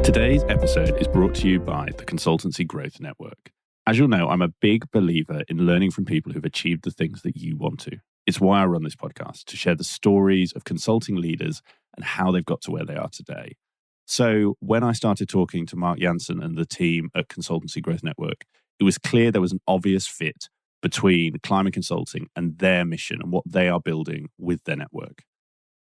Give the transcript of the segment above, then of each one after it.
Today's episode is brought to you by the Consultancy Growth Network. As you'll know, I'm a big believer in learning from people who've achieved the things that you want to. It's why I run this podcast, to share the stories of consulting leaders and how they've got to where they are today. So when I started talking to Mark Jansen and the team at Consultancy Growth Network, it was clear there was an obvious fit between climate consulting and their mission and what they are building with their network.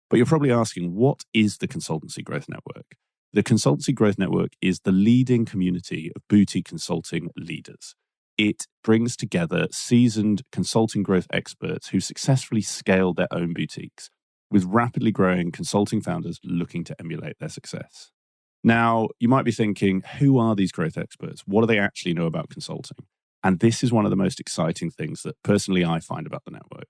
But you're probably asking, what is the Consultancy Growth Network? The Consultancy Growth Network is the leading community of boutique consulting leaders. It brings together seasoned consulting growth experts who successfully scaled their own boutiques, with rapidly growing consulting founders looking to emulate their success. Now, you might be thinking, who are these growth experts? What do they actually know about consulting? And this is one of the most exciting things that personally I find about the network.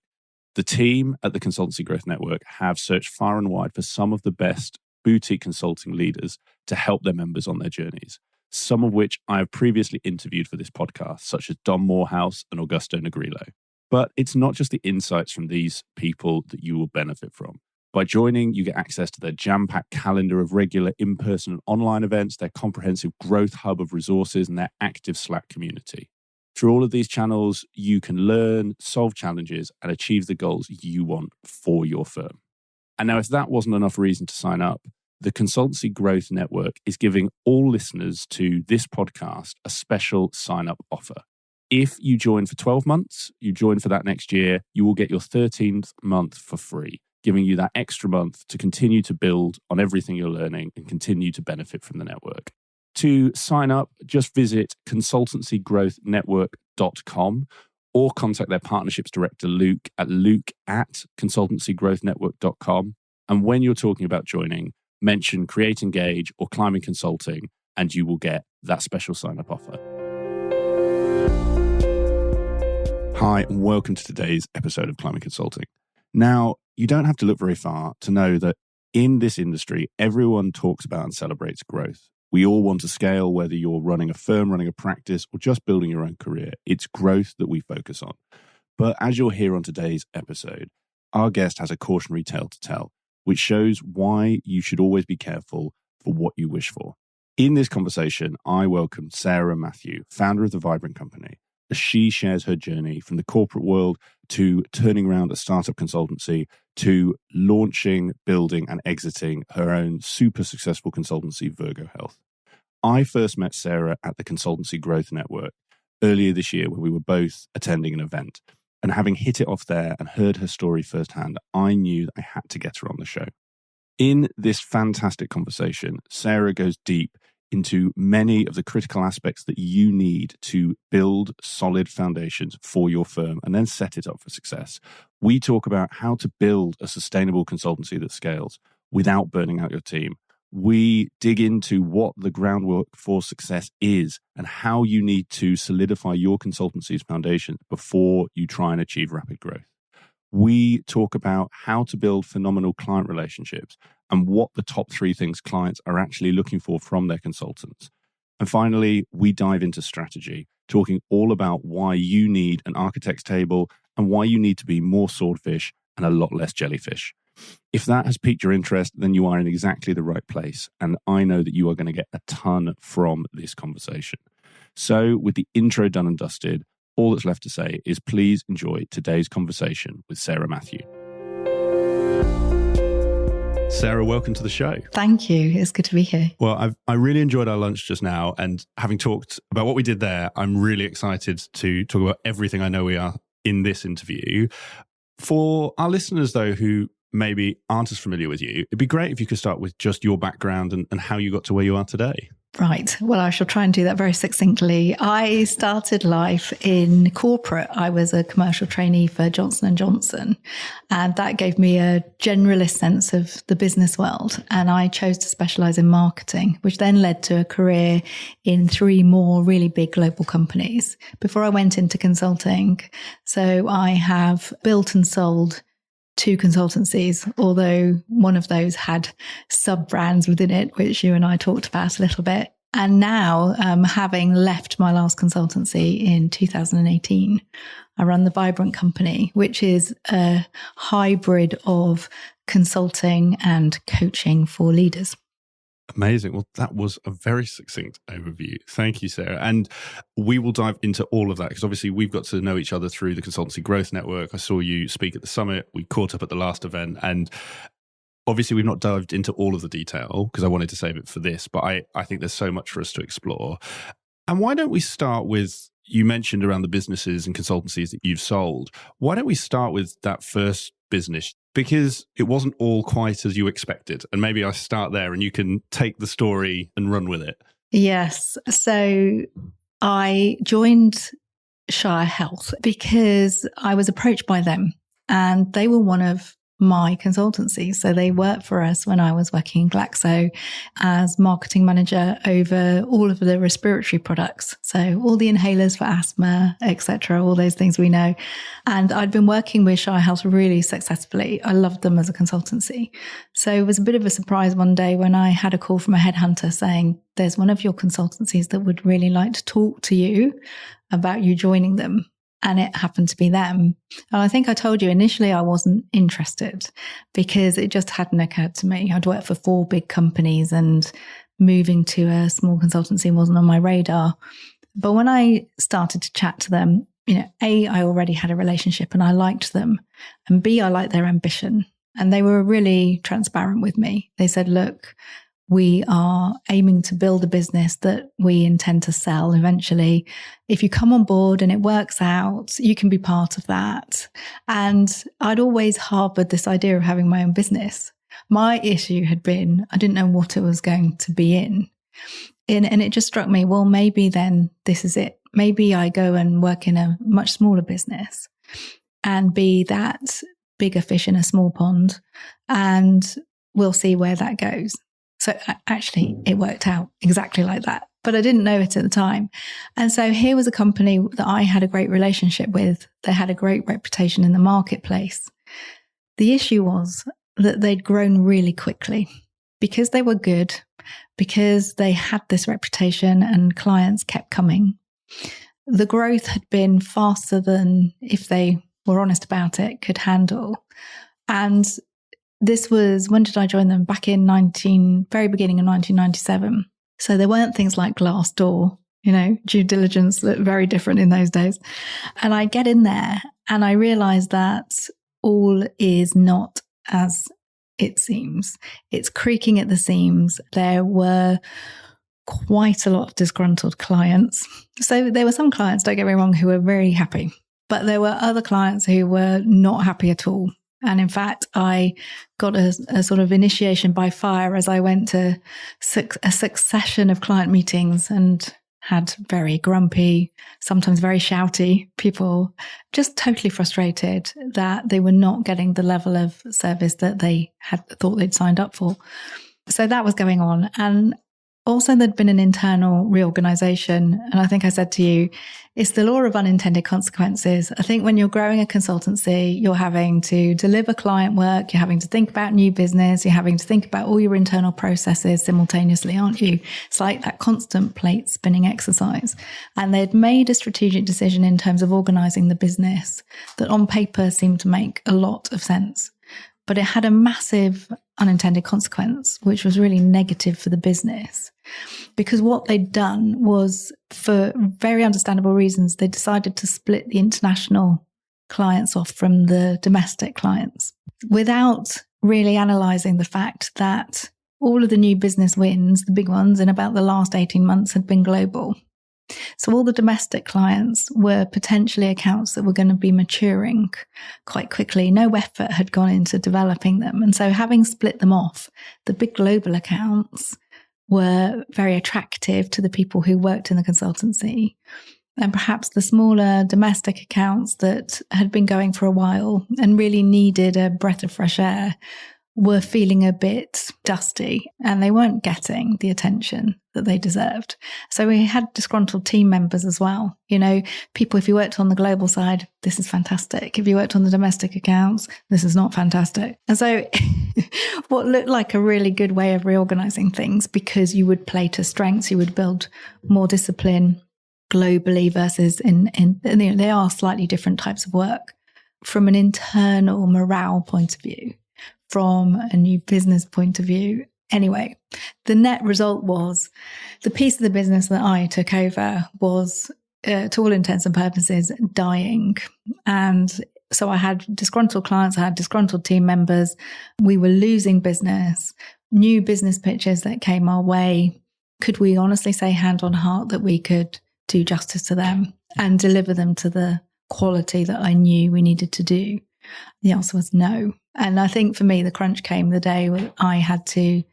The team at the Consultancy Growth Network have searched far and wide for some of the best boutique consulting leaders to help their members on their journeys, some of which I have previously interviewed for this podcast, such as Don Morehouse and Augusto Negrillo. But it's not just the insights from these people that you will benefit from. By joining, you get access to their jam-packed calendar of regular in-person and online events, their comprehensive growth hub of resources, and their active Slack community. Through all of these channels, you can learn, solve challenges, and achieve the goals you want for your firm. And now, if that wasn't enough reason to sign up, the Consultancy Growth Network is giving all listeners to this podcast a special sign-up offer. If you join for 12 months, you join for that next year, you will get your 13th month for free, giving you that extra month to continue to build on everything you're learning and continue to benefit from the network. To sign up, just visit consultancygrowthnetwork.com or contact their partnerships director, Luke at consultancygrowthnetwork.com. And when you're talking about joining, mention Create Engage or Climate Consulting, and you will get that special sign-up offer. Hi, and welcome to today's episode of Climate Consulting. Now, you don't have to look very far to know that in this industry, everyone talks about and celebrates growth. We all want to scale, whether you're running a firm, running a practice, or just building your own career. It's growth that we focus on. But as you'll hear on today's episode, our guest has a cautionary tale to tell, which shows why you should always be careful for what you wish for. In this conversation, I welcome Sarah Matthew, founder of The Vibrant Company, as she shares her journey from the corporate world to turning around a startup consultancy to launching, building, and exiting her own super successful consultancy, Virgo Health. I first met Sarah at the Consultancy Growth Network earlier this year when we were both attending an event. And having hit it off there and heard her story firsthand, I knew that I had to get her on the show. In this fantastic conversation, Sarah goes deep into many of the critical aspects that you need to build solid foundations for your firm and then set it up for success. We talk about how to build a sustainable consultancy that scales without burning out your team. We dig into what the groundwork for success is and how you need to solidify your consultancy's foundation before you try and achieve rapid growth. We talk about how to build phenomenal client relationships and what the top 3 things clients are actually looking for from their consultants. And finally, we dive into strategy, talking all about why you need an architect's table and why you need to be more swordfish and a lot less jellyfish. If that has piqued your interest, then you are in exactly the right place. And I know that you are going to get a ton from this conversation. So with the intro done and dusted, all that's left to say is please enjoy today's conversation with Sarah Matthew. Sarah, welcome to the show. Thank you. It's good to be here. Well, I really enjoyed our lunch just now. And having talked about what we did there, I'm really excited to talk about everything I know we are in this interview. For our listeners, though, who maybe aren't as familiar with you, it'd be great if you could start with just your background and how you got to where you are today. Right. Well, I shall try and do that very succinctly. I started life in corporate. I was a commercial trainee for Johnson & Johnson, and that gave me a generalist sense of the business world. And I chose to specialize in marketing, which then led to a career in 3 more really big global companies before I went into consulting. So I have built and sold 2 consultancies, although one of those had sub-brands within it, which you and I talked about a little bit. And now, having left my last consultancy in 2018, I run the Vibrant Company, which is a hybrid of consulting and coaching for leaders. Amazing. Well, that was a very succinct overview. Thank you, Sarah. And we will dive into all of that because obviously we've got to know each other through the Consultancy Growth Network. I saw you speak at the summit. We caught up at the last event. And obviously we've not dived into all of the detail because I wanted to save it for this, but I think there's so much for us to explore. And why don't we start with, you mentioned around the businesses and consultancies that you've sold. Why don't we start with that first business? Because it wasn't all quite as you expected. And maybe I start there and you can take the story and run with it. Yes. So I joined Shire Health because I was approached by them and they were one of my consultancies. So they worked for us when I was working in Glaxo as marketing manager over all of the respiratory products. So all the inhalers for asthma, etc., all those things we know. And I'd been working with Shire Health really successfully. I loved them as a consultancy. So it was a bit of a surprise one day when I had a call from a headhunter saying, there's one of your consultancies that would really like to talk to you about you joining them. And it happened to be them. And I think I told you initially I wasn't interested because it just hadn't occurred to me. I'd worked for 4 big companies and moving to a small consultancy wasn't on my radar. But when I started to chat to them, A, I already had a relationship and I liked them. And B, I liked their ambition. And they were really transparent with me. They said, look, we are aiming to build a business that we intend to sell eventually. If you come on board and it works out, you can be part of that. And I'd always harbored this idea of having my own business. My issue had been, I didn't know what it was going to be in. And it just struck me, well, maybe then this is it. Maybe I go and work in a much smaller business and be that bigger fish in a small pond. And we'll see where that goes. So actually, it worked out exactly like that. But I didn't know it at the time. And so here was a company that I had a great relationship with. They had a great reputation in the marketplace. The issue was that they'd grown really quickly because they were good, because they had this reputation and clients kept coming. The growth had been faster than, if they were honest about it, could handle. And this was, when did I join them? Back in very beginning of 1997. So there weren't things like Glassdoor, due diligence looked very different in those days. And I get in there and I realize that all is not as it seems. It's creaking at the seams. There were quite a lot of disgruntled clients. So there were some clients, don't get me wrong, who were very happy, but there were other clients who were not happy at all. And in fact, I got a sort of initiation by fire as I went to a succession of client meetings and had very grumpy, sometimes very shouty people, just totally frustrated that they were not getting the level of service that they had thought they'd signed up for. So that was going on. And also there'd been an internal reorganization. And I think I said to you, it's the law of unintended consequences. I think when you're growing a consultancy, you're having to deliver client work, you're having to think about new business, you're having to think about all your internal processes simultaneously, aren't you? It's like that constant plate spinning exercise. And they'd made a strategic decision in terms of organizing the business that on paper seemed to make a lot of sense. But it had a massive unintended consequence, which was really negative for the business. Because what they'd done was, for very understandable reasons, they decided to split the international clients off from the domestic clients without really analysing the fact that all of the new business wins, the big ones in about the last 18 months, had been global. So all the domestic clients were potentially accounts that were going to be maturing quite quickly. No effort had gone into developing them. And so having split them off, the big global accounts were very attractive to the people who worked in the consultancy. And perhaps the smaller domestic accounts that had been going for a while and really needed a breath of fresh air were feeling a bit dusty and they weren't getting the attention that they deserved. So we had disgruntled team members as well. People, if you worked on the global side, this is fantastic. If you worked on the domestic accounts, this is not fantastic. And so what looked like a really good way of reorganizing things, because you would play to strengths, you would build more discipline globally versus they are slightly different types of work. From an internal morale point of view, from a new business point of view, Anyway, the net result was the piece of the business that I took over was, to all intents and purposes, dying. And so I had disgruntled clients, I had disgruntled team members. We were losing business, new business pitches that came our way. Could we honestly say hand on heart that we could do justice to them and deliver them to the quality that I knew we needed to do? The answer was no. And I think for me, the crunch came the day when I had to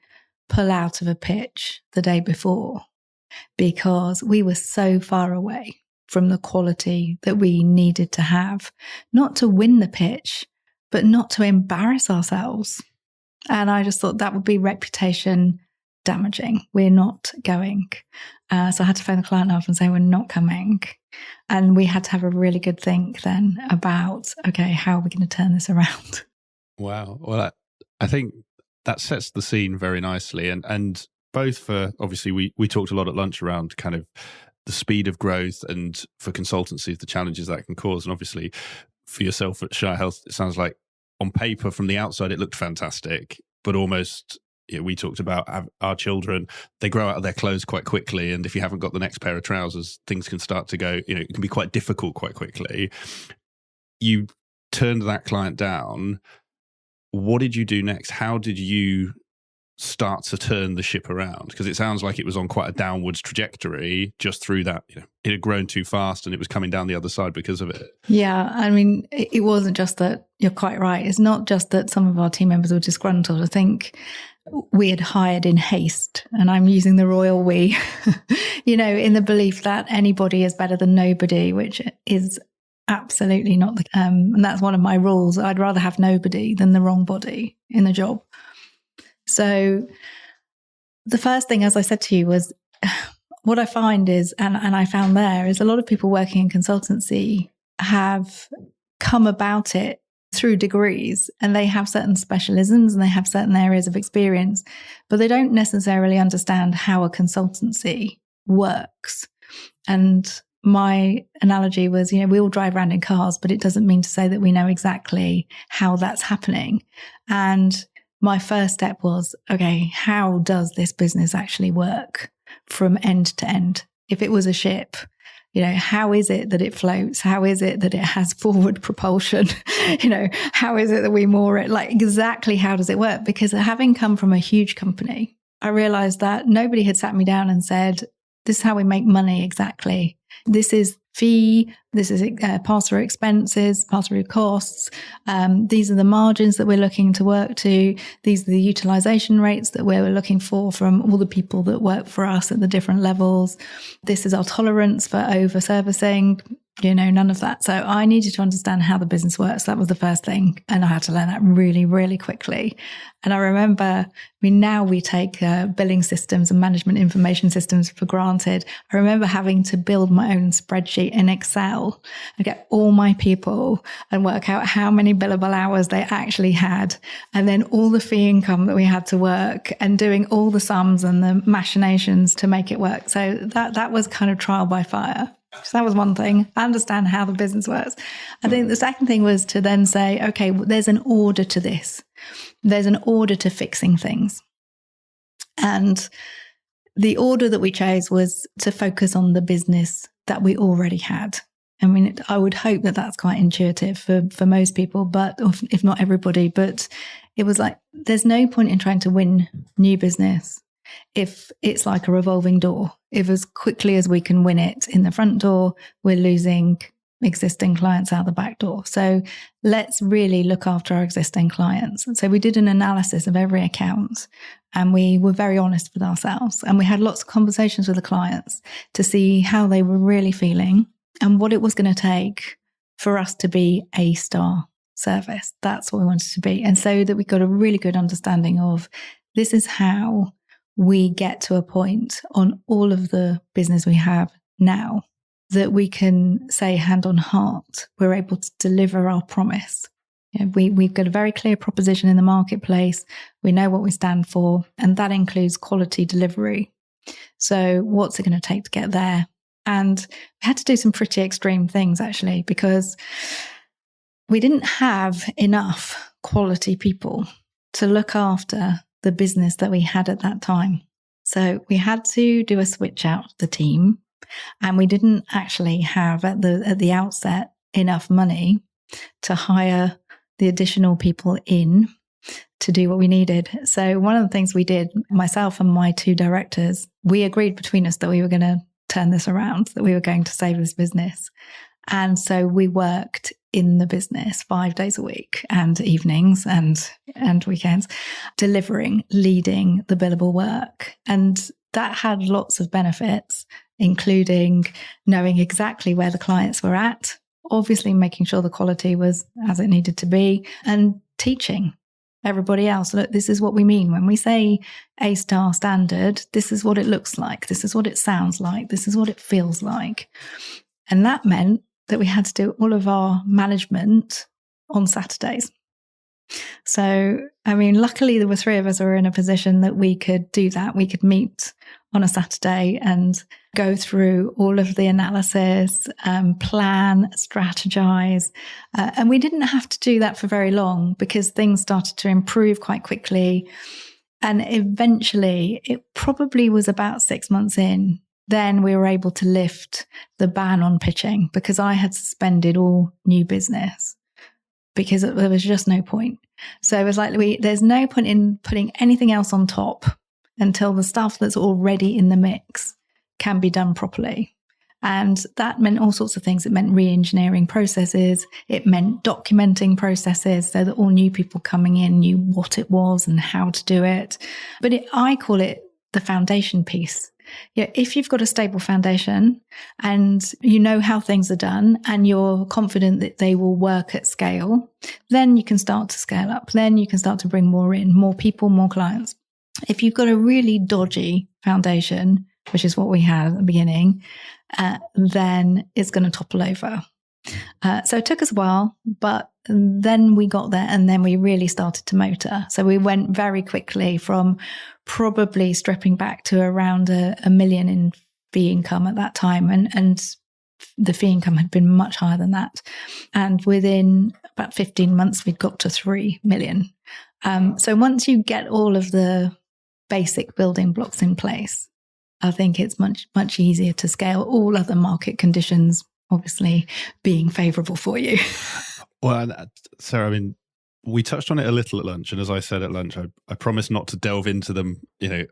pull out of a pitch the day before, because we were so far away from the quality that we needed to have, not to win the pitch, but not to embarrass ourselves. And I just thought that would be reputation damaging. We're not going. So I had to phone the client up and say, we're not coming. And we had to have a really good think then about, okay, how are we going to turn this around? Wow. Well, I think that sets the scene very nicely. And both for, obviously, we talked a lot at lunch around kind of the speed of growth, and for consultancies, the challenges that can cause. And obviously for yourself at Shire Health, it sounds like on paper from the outside, it looked fantastic, but almost, we talked about our children, they grow out of their clothes quite quickly. And if you haven't got the next pair of trousers, things can start to go, it can be quite difficult quite quickly. You turned that client down. What did you do next? How did you start to turn the ship around? Because it sounds like it was on quite a downwards trajectory just through that. It had grown too fast and it was coming down the other side because of it. Yeah, I mean, it wasn't just that. You're quite right. It's not just that some of our team members were disgruntled. I think we had hired in haste, and I'm using the royal we, in the belief that anybody is better than nobody, which is absolutely not and that's one of my rules. I'd rather have nobody than the wrong body in the job. So the first thing, as I said to you, was what I find is, and I found there, is a lot of people working in consultancy have come about it through degrees, and they have certain specialisms and they have certain areas of experience, but they don't necessarily understand how a consultancy works. And my analogy was, we all drive around in cars, but it doesn't mean to say that we know exactly how that's happening. And my first step was, okay, how does this business actually work from end to end? If it was a ship, how is it that it floats? How is it that it has forward propulsion? How is it that we moor it? Like, exactly how does it work? Because having come from a huge company, I realized that nobody had sat me down and said, this is how we make money exactly. This is fee, this is pass-through expenses, pass-through costs. These are the margins that we're looking to work to. These are the utilization rates that we're looking for from all the people that work for us at the different levels. This is our tolerance for over-servicing. None of that. So I needed to understand how the business works. That was the first thing. And I had to learn that really, really quickly. And I remember, now we take billing systems and management information systems for granted. I remember having to build my own spreadsheet in Excel and get all my people and work out how many billable hours they actually had. And then all the fee income that we had to work, and doing all the sums and the machinations to make it work. So that was kind of trial by fire. So that was one thing. I understand how the business works. I think the second thing was to then say, okay, there's an order to this. There's an order to fixing things. And the order that we chose was to focus on the business that we already had. I would hope that that's quite intuitive for most people, but if not everybody. But it was like, there's no point in trying to win new business if it's like a revolving door. If as quickly as we can win it in the front door, we're losing existing clients out the back door. So let's really look after our existing clients. And so we did an analysis of every account, and we were very honest with ourselves. And we had lots of conversations with the clients to see how they were really feeling and what it was going to take for us to be a star service. That's what we wanted to be. And so that we got a really good understanding of, this is how we get to a point on all of the business we have now that we can say hand on heart, we're able to deliver our promise. We've got a very clear proposition in the marketplace. We know what we stand for, and that includes quality delivery. So what's it going to take to get there? And we had to do some pretty extreme things, actually, because we didn't have enough quality people to look after the business that we had at that time. So we had to do a switch out of the team, and we didn't actually have at the outset enough money to hire the additional people in to do what we needed. So one of the things we did, myself and my 2 directors, we agreed between us that we were going to turn this around, that we were going to save this business. And so we worked in the business 5 days a week and evenings and weekends, delivering, leading the billable work. And that had lots of benefits, including knowing exactly where the clients were at, obviously making sure the quality was as it needed to be, and teaching everybody else, look, this is what we mean. When we say A-star standard, this is what it looks like. This is what it sounds like. This is what it feels like. And that meant that we had to do all of our management on Saturdays. So, I mean, luckily there were 3 of us who were in a position that we could do that. We could meet on a Saturday and go through all of the analysis, plan, strategize. And we didn't have to do that for very long because things started to improve quite quickly. And eventually, it probably was about 6 months in, then we were able to lift the ban on pitching because I had suspended all new business because there was just no point. So it was like, there's no point in putting anything else on top until the stuff that's already in the mix can be done properly. And that meant all sorts of things. It meant re-engineering processes. It meant documenting processes so that all new people coming in knew what it was and how to do it. But I call it the foundation piece. Yeah, if you've got a stable foundation and you know how things are done and you're confident that they will work at scale, then you can start to scale up. Then you can start to bring more in, more people, more clients. If you've got a really dodgy foundation, which is what we had at the beginning, then it's going to topple over. So it took us a while, but then we got there and then we really started to motor. So we went very quickly from probably stripping back to around a million in fee income at that time. And the fee income had been much higher than that. And within about 15 months, we'd got to 3 million. So once you get all of the basic building blocks in place, I think it's much, much easier to scale, all other market conditions obviously being favourable for you. Well, Sarah, I mean, we touched on it a little at lunch. And as I said at lunch, I promised not to delve into them,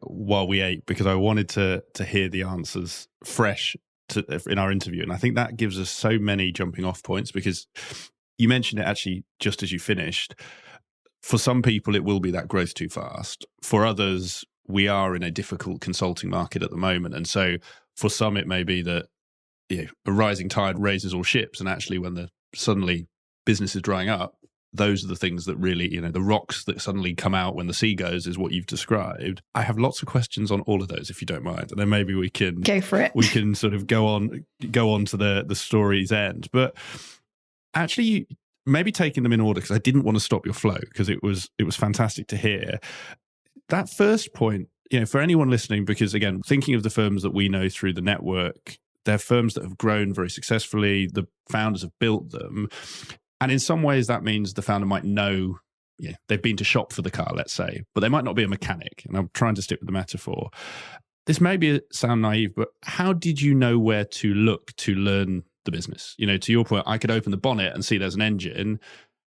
while we ate, because I wanted to hear the answers fresh in our interview. And I think that gives us so many jumping off points, because you mentioned it actually just as you finished. For some people, it will be that growth too fast. For others, we are in a difficult consulting market at the moment. And so for some, it may be that a rising tide raises all ships. And actually, when suddenly business is drying up, those are the things that really, the rocks that suddenly come out when the sea goes is what you've described. I have lots of questions on all of those, if you don't mind. And then maybe we can go for it. We can sort of go on to the story's end. But actually, maybe taking them in order, because I didn't want to stop your flow, because it was fantastic to hear. That first point, for anyone listening, because again, thinking of the firms that we know through the network, they're firms that have grown very successfully. The founders have built them. And in some ways, that means the founder might know, they've been to shop for the car, let's say, but they might not be a mechanic. And I'm trying to stick with the metaphor. This may sound naive, but how did you know where to look to learn the business? To your point, I could open the bonnet and see there's an engine.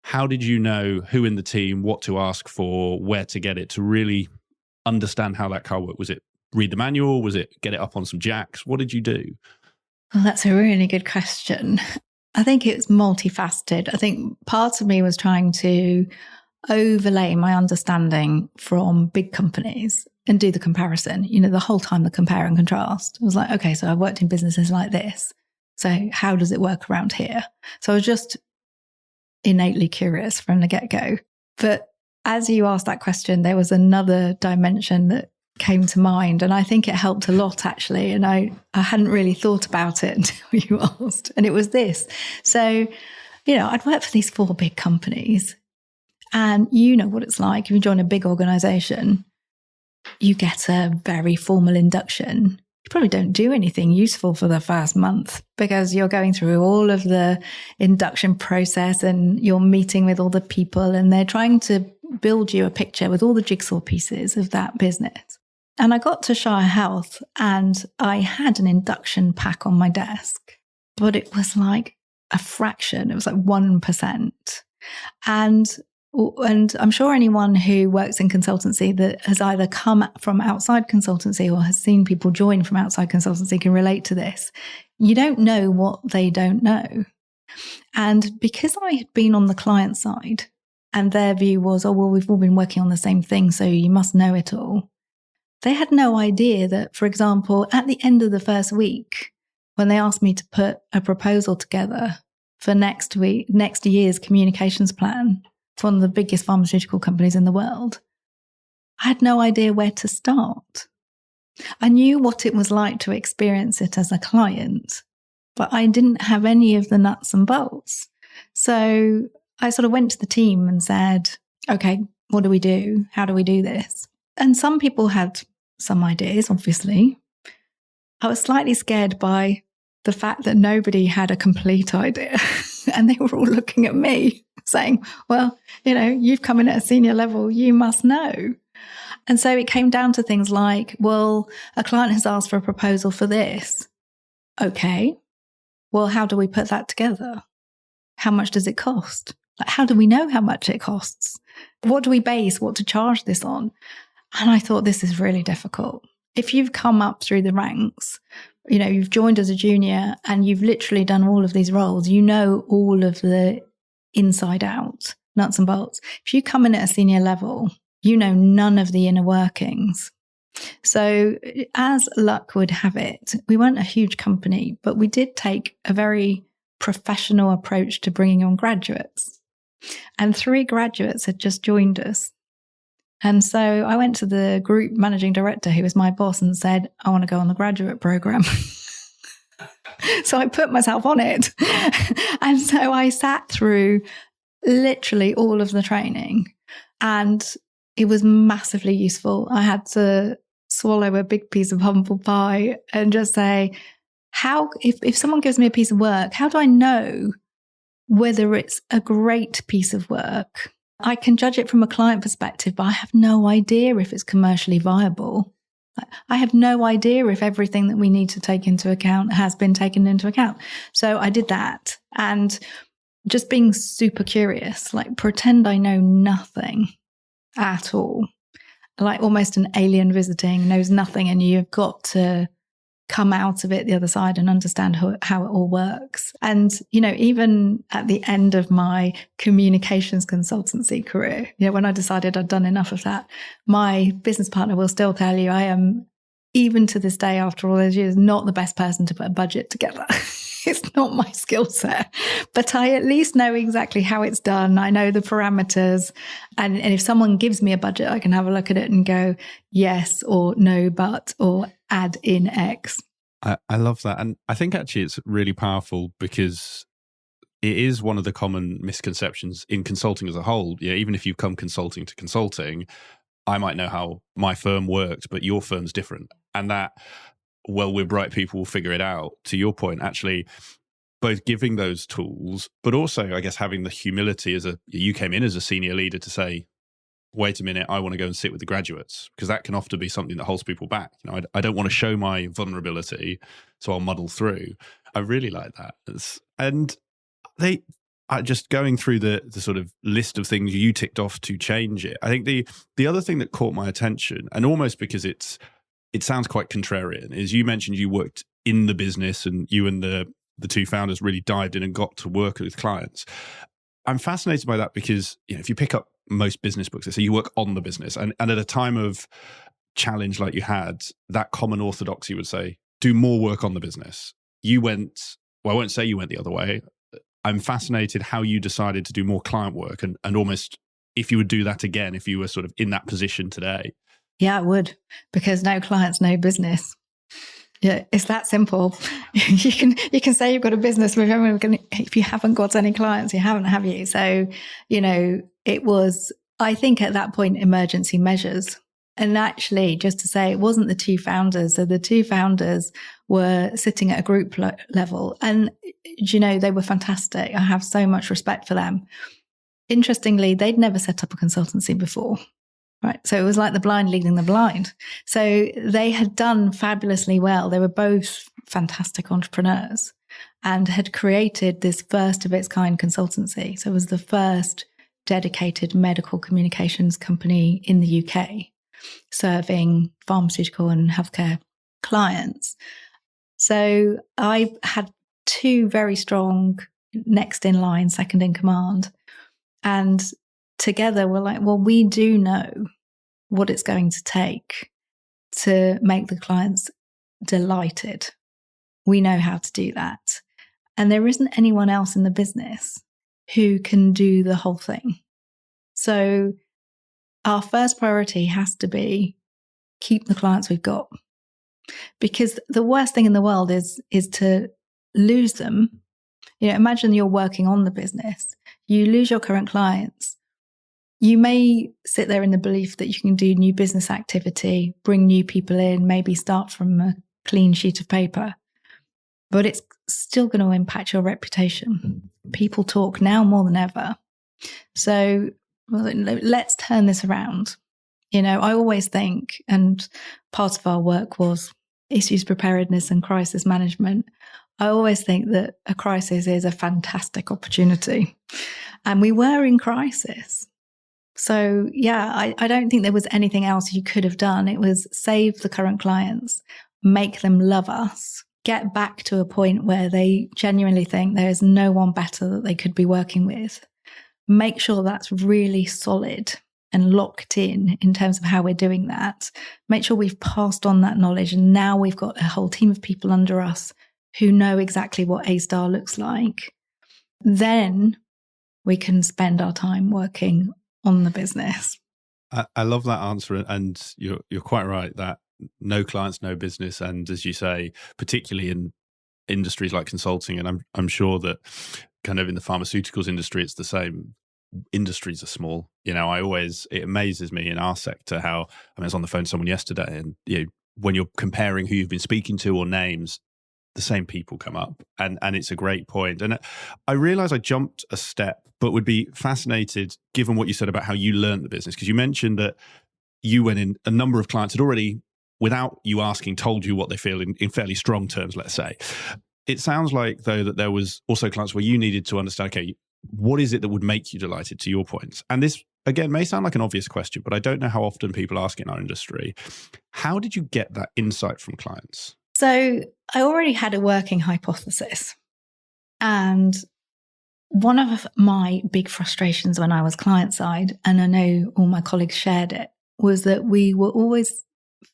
How did you know who in the team, what to ask for, where to get it to really understand how that car worked? Was it read the manual? Was it get it up on some jacks? What did you do? Well, that's a really good question. I think it's multifaceted. I think part of me was trying to overlay my understanding from big companies and do the comparison. The whole time the compare and contrast. I was like, okay, so I've worked in businesses like this. So how does it work around here? So I was just innately curious from the get-go. But as you asked that question, there was another dimension that came to mind, and I think it helped a lot, actually. And I hadn't really thought about it until you asked. And it was this. So, I'd worked for these 4 big companies, and you know what it's like. If you join a big organization, you get a very formal induction. You probably don't do anything useful for the first month because you're going through all of the induction process and you're meeting with all the people, and they're trying to build you a picture with all the jigsaw pieces of that business. And I got to Shire Health and I had an induction pack on my desk, but it was like a fraction. It was like 1%. And I'm sure anyone who works in consultancy that has either come from outside consultancy or has seen people join from outside consultancy can relate to this. You don't know what they don't know. And because I had been on the client side and their view was, oh, well, we've all been working on the same thing, so you must know it all. They had no idea that, for example, at the end of the first week, when they asked me to put a proposal together for next year's communications plan for one of the biggest pharmaceutical companies in the world, I had no idea where to start. I knew what it was like to experience it as a client, but I didn't have any of the nuts and bolts. So I sort of went to the team and said, okay, what do we do? How do we do this? And some people had some ideas, obviously. I was slightly scared by the fact that nobody had a complete idea. And they were all looking at me saying, well, you've come in at a senior level, you must know. And so it came down to things like, well, a client has asked for a proposal for this. Okay, well, how do we put that together? How much does it cost? Like, how do we know how much it costs? What do we base what to charge this on? And I thought, this is really difficult. If you've come up through the ranks, you've joined as a junior and you've literally done all of these roles, you know all of the inside out, nuts and bolts. If you come in at a senior level, you know none of the inner workings. So as luck would have it, we weren't a huge company, but we did take a very professional approach to bringing on graduates. And 3 graduates had just joined us. And so I went to the group managing director, who was my boss, and said, I want to go on the graduate program. So I put myself on it. And so I sat through literally all of the training, and it was massively useful. I had to swallow a big piece of humble pie and just say, if someone gives me a piece of work, how do I know whether it's a great piece of work? I can judge it from a client perspective, but I have no idea if it's commercially viable. I have no idea if everything that we need to take into account has been taken into account. So I did that, and just being super curious, like pretend I know nothing at all, like almost an alien visiting, knows nothing, and you've got to come out of it the other side and understand how it all works. And, even at the end of my communications consultancy career, when I decided I'd done enough of that, my business partner will still tell you I am, even to this day, after all those years, not the best person to put a budget together. It's not my skill set, but I at least know exactly how it's done. I know the parameters. And if someone gives me a budget, I can have a look at it and go, yes, or no, but, or add in X. I love that. And I think actually it's really powerful because it is one of the common misconceptions in consulting as a whole. Even if you've come consulting to consulting, I might know how my firm works, but your firm's different. And that, well, we're bright people, we'll figure it out. To your point, actually, both giving those tools, but also, I guess, having the humility you came in as a senior leader to say, wait a minute, I want to go and sit with the graduates, because that can often be something that holds people back. I don't want to show my vulnerability, so I'll muddle through. I really like that. And just going through the sort of list of things you ticked off to change it. I think the other thing that caught my attention, and almost because it sounds quite contrarian, is you mentioned you worked in the business and you and the 2 founders really dived in and got to work with clients. I'm fascinated by that because, if you pick up most business books, they say you work on the business. And at a time of challenge like you had, that common orthodoxy would say, do more work on the business. You went, well, I won't say you went the other way. I'm fascinated how you decided to do more client work and almost if you would do that again, if you were sort of in that position today. Yeah, I would, because no clients, no business. Yeah, it's that simple. You can say you've got a business, but if you haven't got any clients, you haven't, have you? So, it was, I think at that point, emergency measures. And actually, just to say, it wasn't the 2 founders. So the 2 founders were sitting at a group level, and they were fantastic. I have so much respect for them. interestingly, they'd never set up a consultancy before. Right. So it was like the blind leading the blind. So they had done fabulously well. They were both fantastic entrepreneurs and had created this first of its kind consultancy. So it was the first dedicated medical communications company in the UK, serving pharmaceutical and healthcare clients. So I had two very strong next in line, second in command. And together we're like, well, we do know what it's going to take to make the clients delighted. We know how to do that. And there isn't anyone else in the business who can do the whole thing. So our first priority has to be keep the clients we've got. Because the worst thing in the world is to lose them. You know, imagine you're working on the business. You lose your current clients. You may sit there in the belief that you can do new business activity, bring new people in, maybe start from a clean sheet of paper, but it's still going to impact your reputation. People talk now more than ever. So let's turn this around. You know, I always think, and part of our work was issues preparedness and crisis management. I always think that a crisis is a fantastic opportunity. And we were in crisis. So, yeah, I don't think there was anything else you could have done. It was save the current clients, make them love us, get back to a point where they genuinely think there is no one better that they could be working with. Make sure that's really solid and locked in terms of how we're doing that. Make sure we've passed on that knowledge. And now we've got a whole team of people under us who know exactly what A-star looks like. Then we can spend our time working on the business. I love that answer, and you're quite right that no clients, no business, and as you say, particularly in industries like consulting, and I'm sure that kind of in the pharmaceuticals industry, it's the same. Industries are small. You know, it amazes me in our sector how I was on the phone to someone yesterday, and you know, when you're comparing who you've been speaking to or names, the same people come up, and it's a great point. And I realize I jumped a step, but would be fascinated, given what you said about how you learned the business, because you mentioned that you went in, a number of clients had already, without you asking, told you what they feel in fairly strong terms, let's say. It sounds like, though, that there was also clients where you needed to understand, okay, what is it that would make you delighted, to your points? And this, again, may sound like an obvious question, but I don't know how often people ask in our industry. How did you get that insight from clients? So I already had a working hypothesis. And one of my big frustrations when I was client side, and I know all my colleagues shared it, was that we were always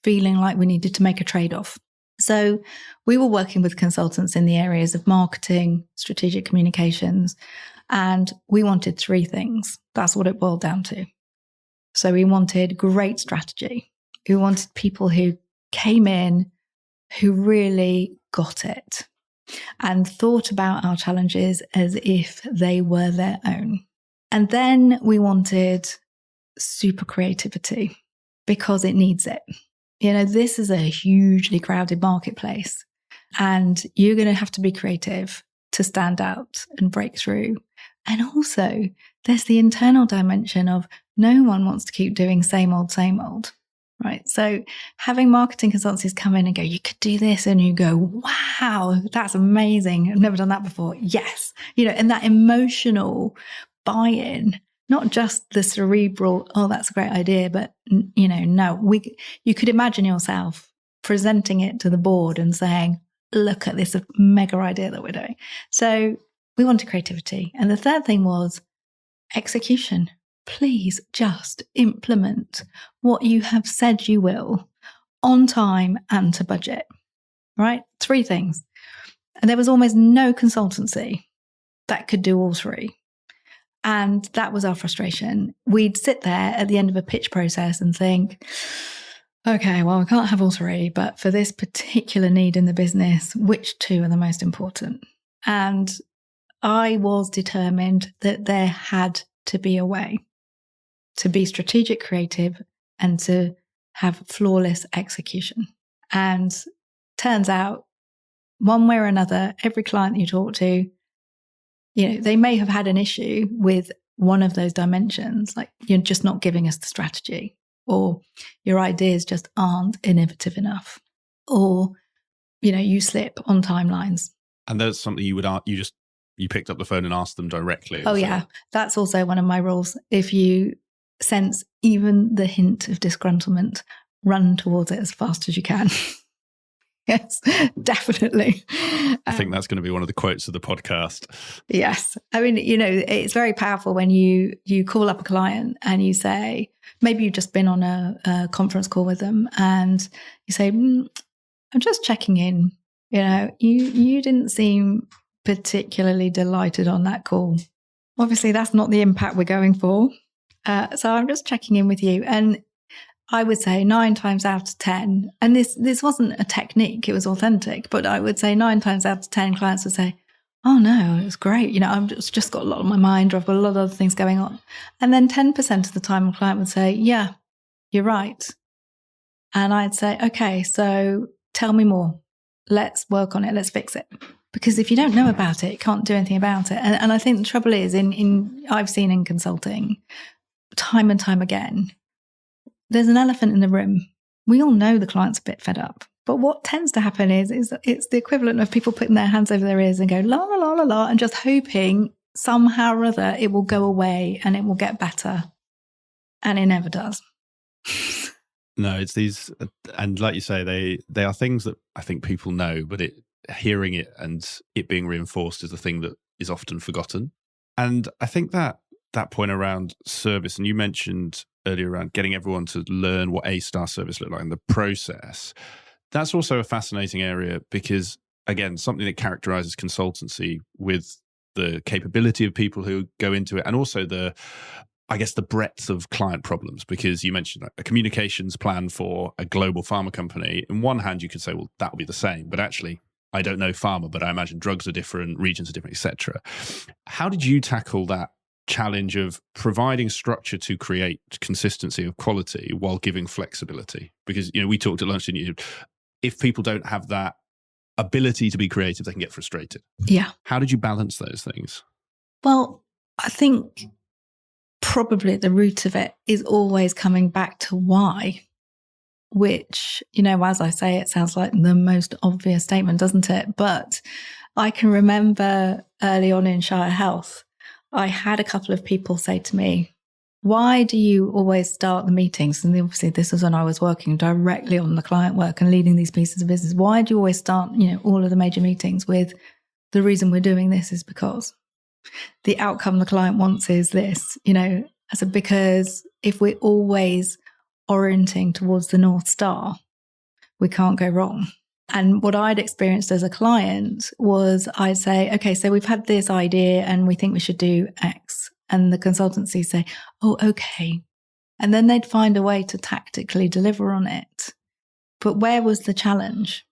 feeling like we needed to make a trade-off. So we were working with consultants in the areas of marketing, strategic communications, and we wanted three things. That's what it boiled down to. So we wanted great strategy. We wanted people who came in, who really got it and thought about our challenges as if they were their own. And then we wanted super creativity because it needs it. You know, this is a hugely crowded marketplace, and you're going to have to be creative to stand out and break through. And also, there's the internal dimension of no one wants to keep doing same old, right? So having marketing consultancies come in and go, you could do this, and you go, wow, that's amazing. I've never done that before. Yes. You know, and that emotional buy-in, not just the cerebral, oh, that's a great idea, but, you know, no, you could imagine yourself presenting it to the board and saying, look at this mega idea that we're doing. So we wanted creativity. And the third thing was execution. Please just implement what you have said you will on time and to budget, right? Three things. And there was almost no consultancy that could do all three. And that was our frustration. We'd sit there at the end of a pitch process and think, okay, well, we can't have all three, but for this particular need in the business, which two are the most important? And I was determined that there had to be a way to be strategic, creative, and to have flawless execution. And turns out, one way or another, every client you talk to, you know, they may have had an issue with one of those dimensions, like you're just not giving us the strategy, or your ideas just aren't innovative enough, or, you slip on timelines. And that's something you picked up the phone and asked them directly. Oh, yeah. That's also one of my rules. If you sense even the hint of disgruntlement, run towards it as fast as you can. Yes, definitely. I think that's going to be one of the quotes of the podcast. Yes. I mean, it's very powerful when you call up a client and you say, maybe you've just been on a conference call with them, and you say, I'm just checking in. You didn't seem particularly delighted on that call. Obviously, that's not the impact we're going for. So I'm just checking in with you. And I would say 9 times out of 10, and this wasn't a technique, it was authentic, but I would say 9 times out of 10 clients would say, oh no, it was great. I've just got a lot on my mind, or I've got a lot of other things going on. And then 10% of the time a client would say, yeah, you're right. And I'd say, okay, so tell me more. Let's work on it. Let's fix it. Because if you don't know about it, you can't do anything about it. And I think the trouble is, I've seen in consulting time and time again, there's an elephant in the room. We all know the client's a bit fed up. But what tends to happen is it's the equivalent of people putting their hands over their ears and go, la, la, la, la, la, and just hoping somehow or other it will go away and it will get better. And it never does. No, it's these, and like you say, they are things that I think people know, but hearing it and it being reinforced is the thing that is often forgotten. And I think that point around service, and you mentioned earlier around getting everyone to learn what A-star service looked like and the process, that's also a fascinating area because, again, something that characterizes consultancy with the capability of people who go into it, and also the breadth of client problems, because you mentioned a communications plan for a global pharma company. In one hand, you could say, well, that would be the same, but actually, I don't know pharma, but I imagine drugs are different, regions are different, etc. How did you tackle that challenge of providing structure to create consistency of quality while giving flexibility? Because, we talked at lunch, didn't you? If people don't have that ability to be creative, they can get frustrated. Yeah. How did you balance those things? Well, I think probably at the root of it is always coming back to why, which, as I say, it sounds like the most obvious statement, doesn't it? But I can remember early on in Shire Health, I had a couple of people say to me, why do you always start the meetings? And obviously this was when I was working directly on the client work and leading these pieces of business. Why do you always start, all of the major meetings with the reason we're doing this is because the outcome the client wants is this, because if we're always orienting towards the North Star, we can't go wrong. And what I'd experienced as a client was I'd say, okay, so we've had this idea and we think we should do X. And the consultancy say, oh, okay. And then they'd find a way to tactically deliver on it. But where was the challenge?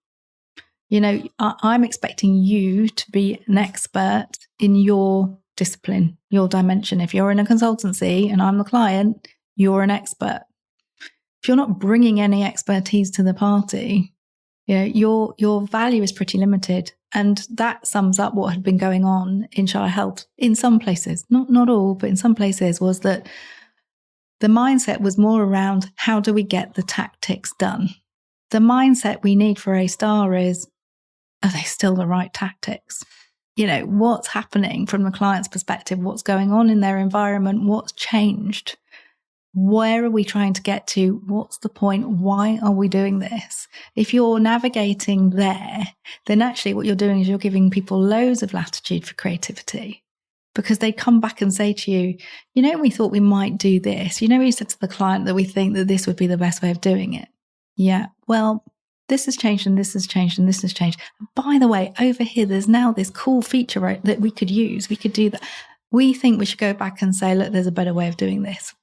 I'm expecting you to be an expert in your discipline, your dimension. If you're in a consultancy and I'm the client, you're an expert. If you're not bringing any expertise to the party, your value is pretty limited. And that sums up what had been going on in Shire Health in some places, not all, but in some places, was that the mindset was more around how do we get the tactics done? The mindset we need for A-star is, are they still the right tactics? What's happening from the client's perspective? What's going on in their environment? What's changed? Where are we trying to get to? What's the point? Why are we doing this? If you're navigating there, then actually what you're doing is you're giving people loads of latitude for creativity, because they come back and say to you, we thought we might do this. We said to the client that we think that this would be the best way of doing it. Yeah, well, this has changed and this has changed and this has changed. And by the way, over here, there's now this cool feature, right, that we could use. We could do that. We think we should go back and say, look, there's a better way of doing this.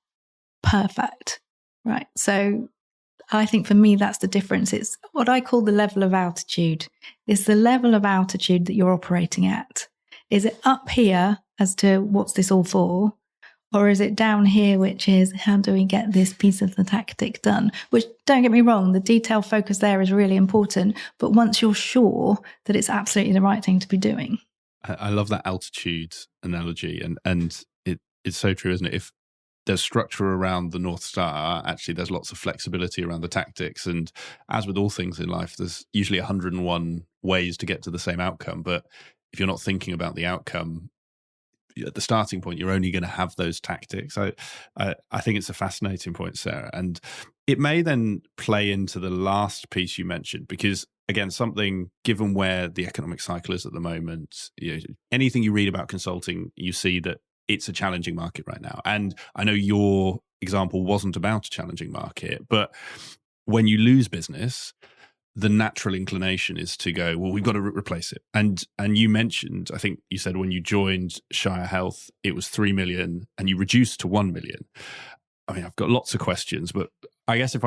Perfect. Right. So I think for me, that's the difference. It's what I call the level of altitude. It's the level of altitude that you're operating at. Is it up here as to what's this all for? Or is it down here, which is how do we get this piece of the tactic done? Which, don't get me wrong, the detail focus there is really important. But once you're sure that it's absolutely the right thing to be doing. I love that altitude analogy. And it's so true, isn't it? If there's structure around the North Star, actually there's lots of flexibility around the tactics. And as with all things in life, there's usually 101 ways to get to the same outcome. But if you're not thinking about the outcome at the starting point, you're only going to have those tactics. I think it's a fascinating point, Sarah. And it may then play into the last piece you mentioned, because again, something, given where the economic cycle is at the moment, anything you read about consulting, you see that it's a challenging market right now. And I know your example wasn't about a challenging market, but when you lose business, the natural inclination is to go, well, we've got to replace it. And you mentioned, I think you said when you joined Shire Health, it was 3 million and you reduced to 1 million. I mean, I've got lots of questions, but I guess if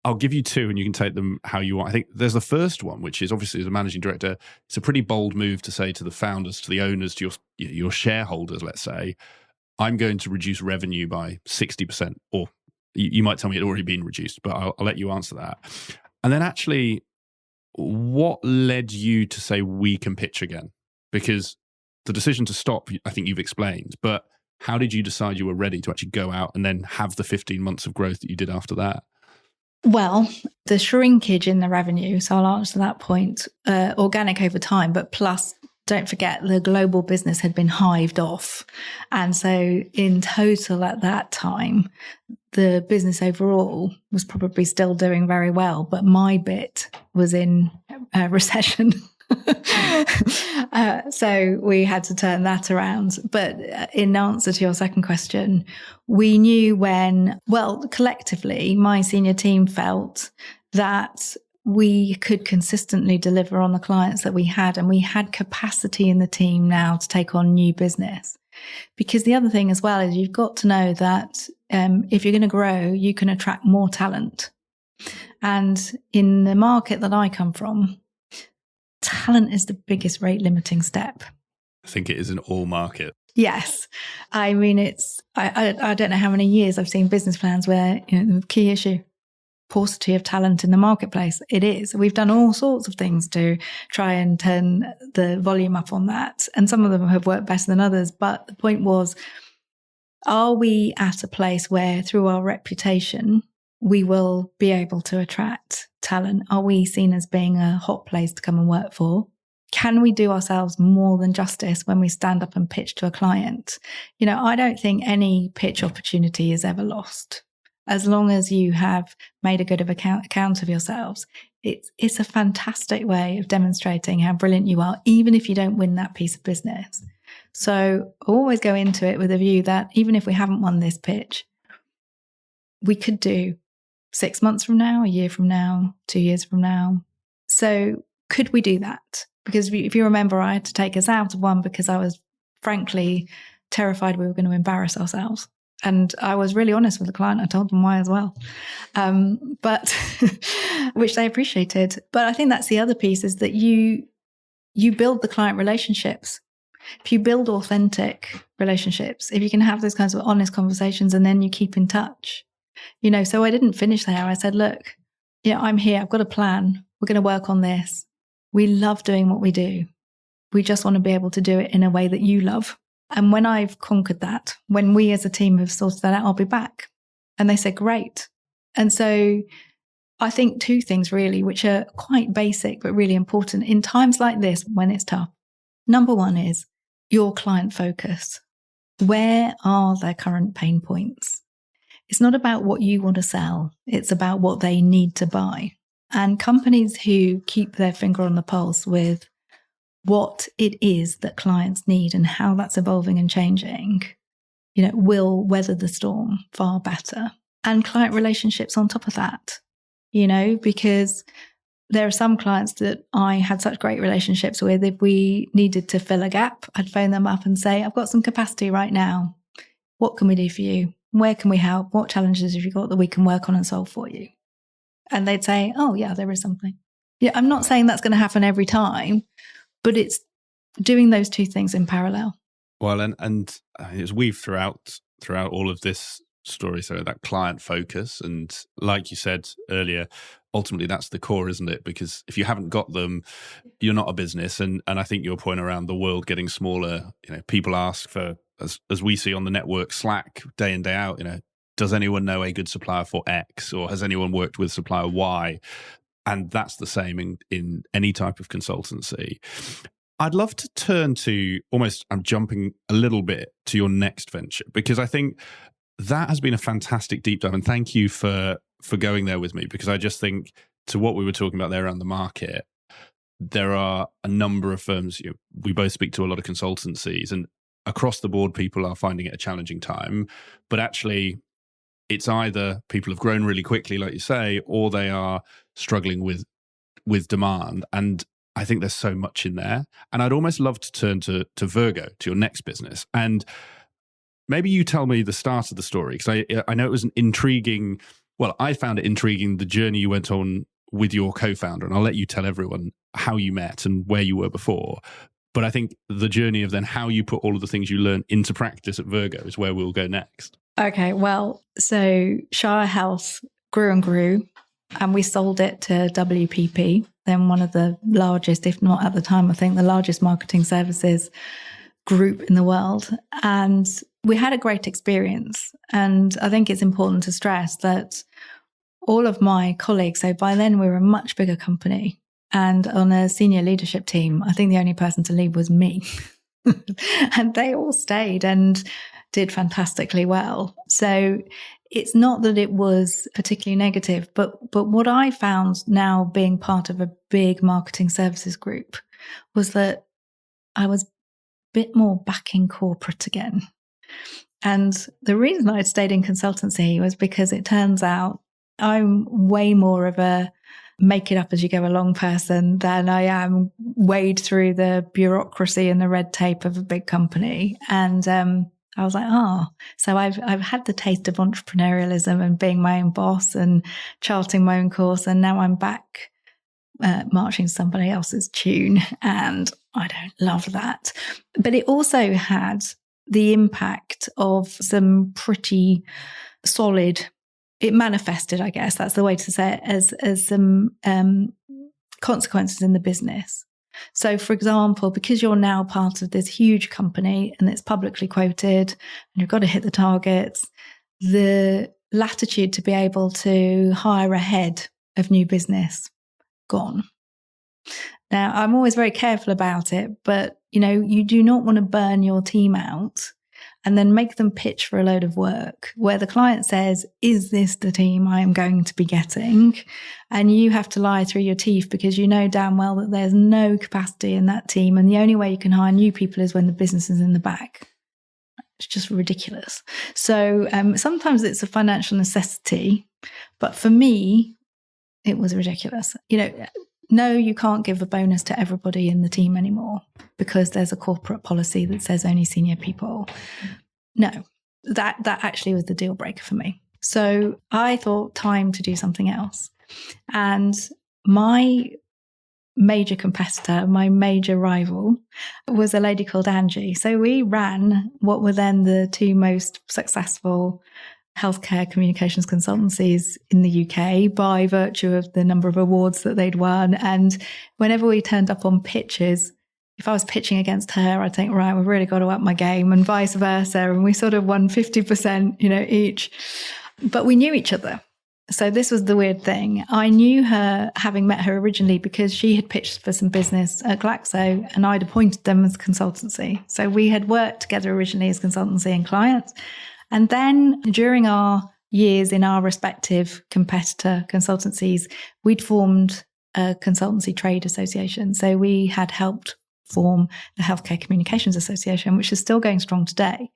I'll give you two and you can take them how you want. I think there's the first one, which is obviously as a managing director, it's a pretty bold move to say to the founders, to the owners, to your shareholders, let's say, I'm going to reduce revenue by 60%, or you might tell me it had already been reduced, but I'll let you answer that. And then actually, what led you to say we can pitch again? Because the decision to stop, I think you've explained, but how did you decide you were ready to actually go out and then have the 15 months of growth that you did after that? Well, the shrinkage in the revenue, so I'll answer that point, organic over time, but plus, don't forget, the global business had been hived off. And so in total at that time, the business overall was probably still doing very well, but my bit was in recession. So we had to turn that around. But in answer to your second question, we knew collectively, my senior team felt that we could consistently deliver on the clients that we had, and we had capacity in the team now to take on new business. Because the other thing as well is you've got to know that if you're going to grow, you can attract more talent. And in the market that I come from, talent is the biggest rate limiting step. I think it is in all markets. Yes. I mean, I don't know how many years I've seen business plans where the key issue, paucity of talent in the marketplace. It is. We've done all sorts of things to try and turn the volume up on that. And some of them have worked better than others. But the point was, are we at a place where through our reputation, we will be able to attract talent? Are we seen as being a hot place to come and work for? Can we do ourselves more than justice when we stand up and pitch to a client? I don't think any pitch opportunity is ever lost. As long as you have made a good account of yourselves, it's a fantastic way of demonstrating how brilliant you are, even if you don't win that piece of business. So always go into it with a view that even if we haven't won this pitch, we could do 6 months from now, a year from now, 2 years from now. So could we do that? Because if you remember, I had to take us out of one because I was frankly terrified we were going to embarrass ourselves. And I was really honest with the client. I told them why as well, but which they appreciated. But I think that's the other piece, is that you build the client relationships. If you build authentic relationships, if you can have those kinds of honest conversations, and then you keep in touch, so I didn't finish there. I said, look, I'm here. I've got a plan. We're going to work on this. We love doing what we do. We just want to be able to do it in a way that you love. And when I've conquered that, when we as a team have sorted that out, I'll be back. And they said, great. And so I think two things really, which are quite basic, but really important in times like this when it's tough. Number one is your client focus. Where are their current pain points? It's not about what you want to sell. It's about what they need to buy. And companies who keep their finger on the pulse with what it is that clients need and how that's evolving and changing, will weather the storm far better. And client relationships on top of that, because there are some clients that I had such great relationships with. If we needed to fill a gap, I'd phone them up and say, I've got some capacity right now. What can we do for you? Where can we help? What challenges have you got that we can work on and solve for you? And they'd say, oh yeah, there is something. Yeah, I'm not saying that's going to happen every time, but it's doing those two things in parallel. Well, and it's weaved throughout all of this story, so that client focus. And like you said earlier, ultimately that's the core, isn't it? Because if you haven't got them, you're not a business. And I think your point around the world getting smaller, people ask for as we see on the network Slack day in, day out, does anyone know a good supplier for X, or has anyone worked with supplier Y? And that's the same in any type of consultancy. I'd love to turn to I'm jumping a little bit to your next venture, because I think that has been a fantastic deep dive. And thank you for going there with me, because I just think to what we were talking about there around the market, there are a number of firms, we both speak to a lot of consultancies, and across the board, people are finding it a challenging time. But actually, it's either people have grown really quickly, like you say, or they are struggling with demand. And I think there's so much in there. And I'd almost love to turn to Virgo, to your next business. And maybe you tell me the start of the story, because I know it was an intriguing, I found it intriguing, the journey you went on with your co-founder. And I'll let you tell everyone how you met and where you were before. But I think the journey of then how you put all of the things you learned into practice at Virgo is where we'll go next. Okay, so Shire Health grew and grew, and we sold it to WPP, then one of the largest, if not at the time, I think the largest marketing services group in the world. And we had a great experience. And I think it's important to stress that all of my colleagues, so by then we were a much bigger company, and on a senior leadership team, I think the only person to leave was me. And they all stayed and did fantastically well. So it's not that it was particularly negative, but what I found now being part of a big marketing services group was that I was a bit more back in corporate again. And the reason I stayed in consultancy was because it turns out I'm way more of a make it up as you go along person than I am wade through the bureaucracy and the red tape of a big company. And I was like, so I've had the taste of entrepreneurialism and being my own boss and charting my own course. And now I'm back marching somebody else's tune. And I don't love that. But it also had the impact of some pretty solid, it manifested, I guess, that's the way to say it, as some consequences in the business. So, for example, because you're now part of this huge company and it's publicly quoted and you've got to hit the targets, the latitude to be able to hire ahead of new business, gone. Now, I'm always very careful about it, but, you do not want to burn your team out and then make them pitch for a load of work where the client says, is this the team I am going to be getting? And you have to lie through your teeth because you know damn well that there's no capacity in that team. And the only way you can hire new people is when the business is in the back. It's just ridiculous. So sometimes it's a financial necessity, but for me, it was ridiculous. No, you can't give a bonus to everybody in the team anymore because there's a corporate policy that says only senior people. No, that actually was the deal breaker for me. So I thought time to do something else. And my major competitor, my major rival, was a lady called Angie. So we ran what were then the two most successful healthcare communications consultancies in the UK by virtue of the number of awards that they'd won. And whenever we turned up on pitches, if I was pitching against her, I'd think, right, we've really got to up my game, and vice versa. And we sort of won 50%, each. But we knew each other. So this was the weird thing. I knew her, having met her originally, because she had pitched for some business at Glaxo and I'd appointed them as consultancy. So we had worked together originally as consultancy and clients. And then during our years in our respective competitor consultancies, we'd formed a consultancy trade association. So we had helped form the Healthcare Communications Association, which is still going strong today.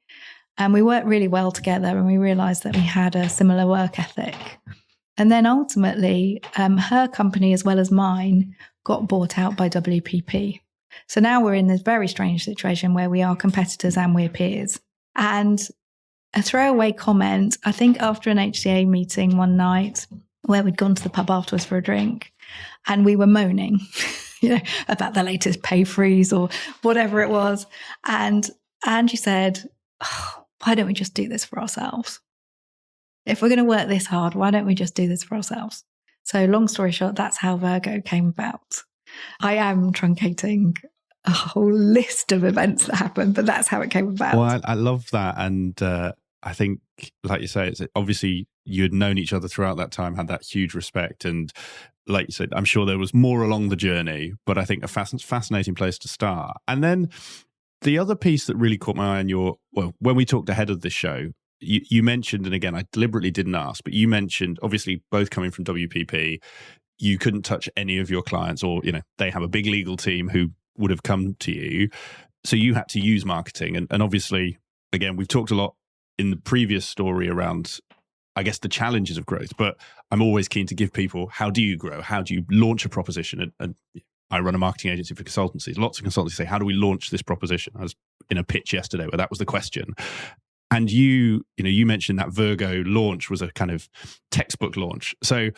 And we worked really well together, and we realized that we had a similar work ethic. And then ultimately, her company, as well as mine, got bought out by WPP. So now we're in this very strange situation where we are competitors and we're peers. And a throwaway comment, I think after an HCA meeting one night where we'd gone to the pub afterwards for a drink and we were moaning, about the latest pay freeze or whatever it was. And Angie said, why don't we just do this for ourselves? If we're going to work this hard, why don't we just do this for ourselves? So long story short, that's how Virgo came about. I am truncating a whole list of events that happened, but that's how it came about. Well, I love that. And I think, like you say, it's obviously you had known each other throughout that time, had that huge respect. And like you said, I'm sure there was more along the journey, but I think a fascinating place to start. And then the other piece that really caught my eye when we talked ahead of this show, you mentioned, and again, I deliberately didn't ask, but you mentioned, obviously, both coming from WPP, you couldn't touch any of your clients, or, they have a big legal team who would have come to you. So you had to use marketing. And obviously, again, we've talked a lot in the previous story around, I guess, the challenges of growth, but I'm always keen to give people, how do you grow? How do you launch a proposition? And I run a marketing agency for consultancies. Lots of consultancies say, how do we launch this proposition? I was in a pitch yesterday where that was the question. And you mentioned that Virgo launch was a kind of textbook launch. So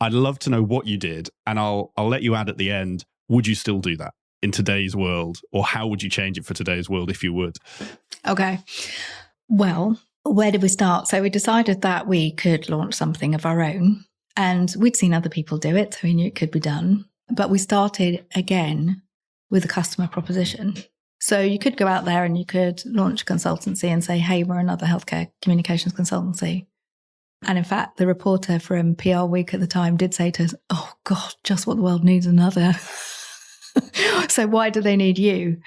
I'd love to know what you did, and I'll let you add at the end, would you still do that in today's world, or how would you change it for today's world if you would? Okay. Well, where did we start? So we decided that we could launch something of our own, and we'd seen other people do it, so we knew it could be done. But we started again with a customer proposition. So you could go out there and you could launch a consultancy and say, hey, we're another healthcare communications consultancy. And in fact, the reporter from PR Week at the time did say to us, oh God, just what the world needs another. So why do they need you?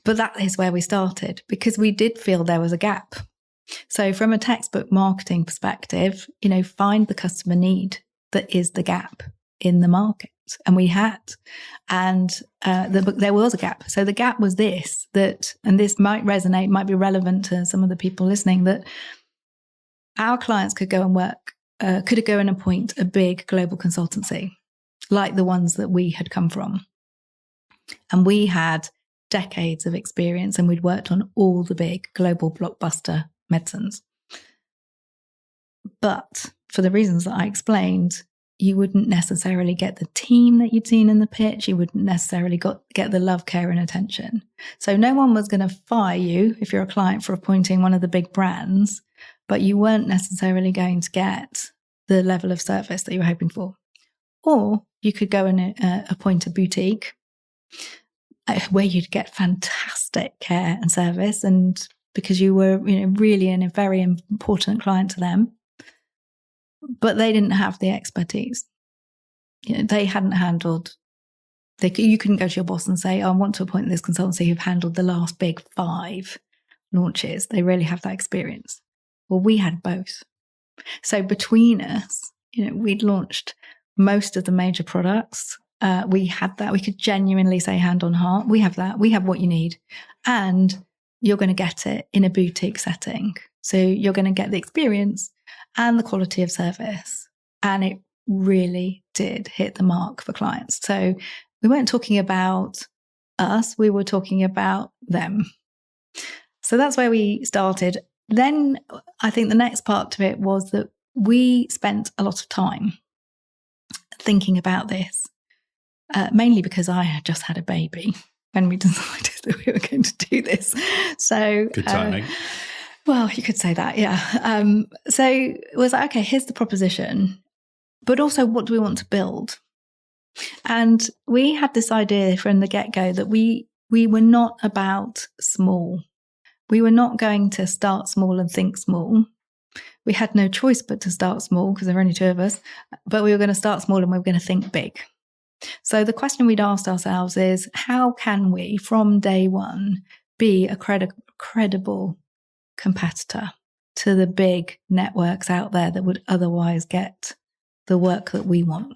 But that is where we started, because we did feel there was a gap. So from a textbook marketing perspective, find the customer need that is the gap in the market. And we had, and there was a gap. So the gap was this, and this might resonate, might be relevant to some of the people listening, that our clients could go and could go and appoint a big global consultancy like the ones that we had come from. And we had decades of experience, and we'd worked on all the big global blockbuster medicines. But for the reasons that I explained, you wouldn't necessarily get the team that you'd seen in the pitch. You wouldn't necessarily get the love, care, and attention. So no one was going to fire you if you're a client for appointing one of the big brands, but you weren't necessarily going to get the level of service that you were hoping for. Or you could go and appoint a boutique where you'd get fantastic care and service, and because you were really a very important client to them. But they didn't have the expertise. They hadn't handled. You couldn't go to your boss and say, I want to appoint this consultancy who've handled the last big 5 launches. They really have that experience. Well, we had both. So between us, we'd launched most of the major products. We had that. We could genuinely say hand on heart, we have that. We have what you need. And you're going to get it in a boutique setting. So you're going to get the experience and the quality of service. And it really did hit the mark for clients. So we weren't talking about us, we were talking about them. So that's where we started. Then I think the next part to it was that we spent a lot of time thinking about this, mainly because I had just had a baby when we decided that we were going to do this. So good timing. Well, you could say that, yeah. So it was like, okay, here's the proposition, but also what do we want to build? And we had this idea from the get-go that we were not about small. We were not going to start small and think small. We had no choice but to start small because there were only 2 of us, but we were going to start small and we were going to think big. So the question we'd asked ourselves is, how can we, from day one, be a credible competitor to the big networks out there that would otherwise get the work that we want?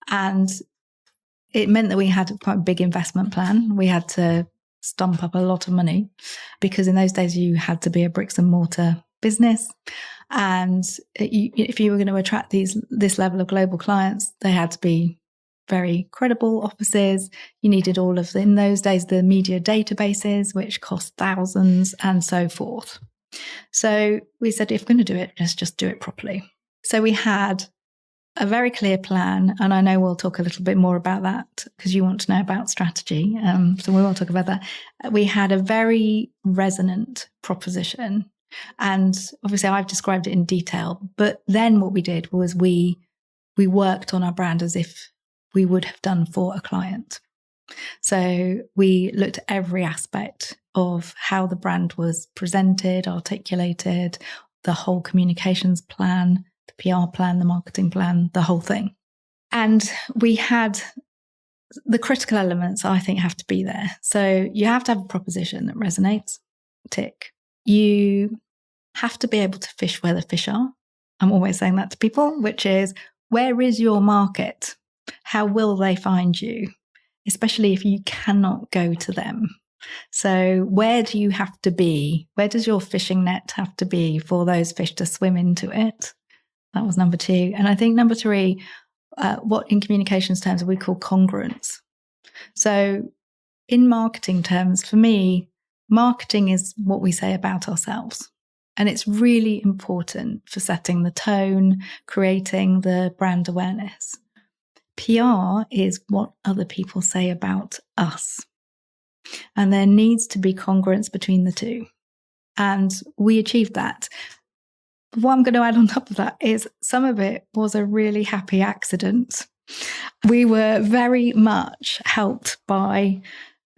And it meant that we had quite a big investment plan. We had to stump up a lot of money because in those days you had to be a bricks and mortar business. And if you were going to attract this level of global clients, they had to be very credible offices. You needed all of in those days, the media databases, which cost thousands and so forth. So we said, if we're going to do it, let's just do it properly. So we had a very clear plan. And I know we'll talk a little bit more about that because you want to know about strategy. So we will talk about that. We had a very resonant proposition. And obviously I've described it in detail. But then what we did was we worked on our brand as if we would have done for a client. So we looked at every aspect of how the brand was presented, articulated, the whole communications plan, the PR plan, the marketing plan, the whole thing. And we had the critical elements, I think, have to be there. So you have to have a proposition that resonates, tick. You have to be able to fish where the fish are. I'm always saying that to people, which is, where is your market? How will they find you? Especially if you cannot go to them. So where do you have to be? Where does your fishing net have to be for those fish to swim into it? That was number 2. And I think number 3, what in communications terms we call congruence. So in marketing terms, for me, marketing is what we say about ourselves. And it's really important for setting the tone, creating the brand awareness. PR is what other people say about us. And there needs to be congruence between the two. And we achieved that. What I'm going to add on top of that is some of it was a really happy accident. We were very much helped by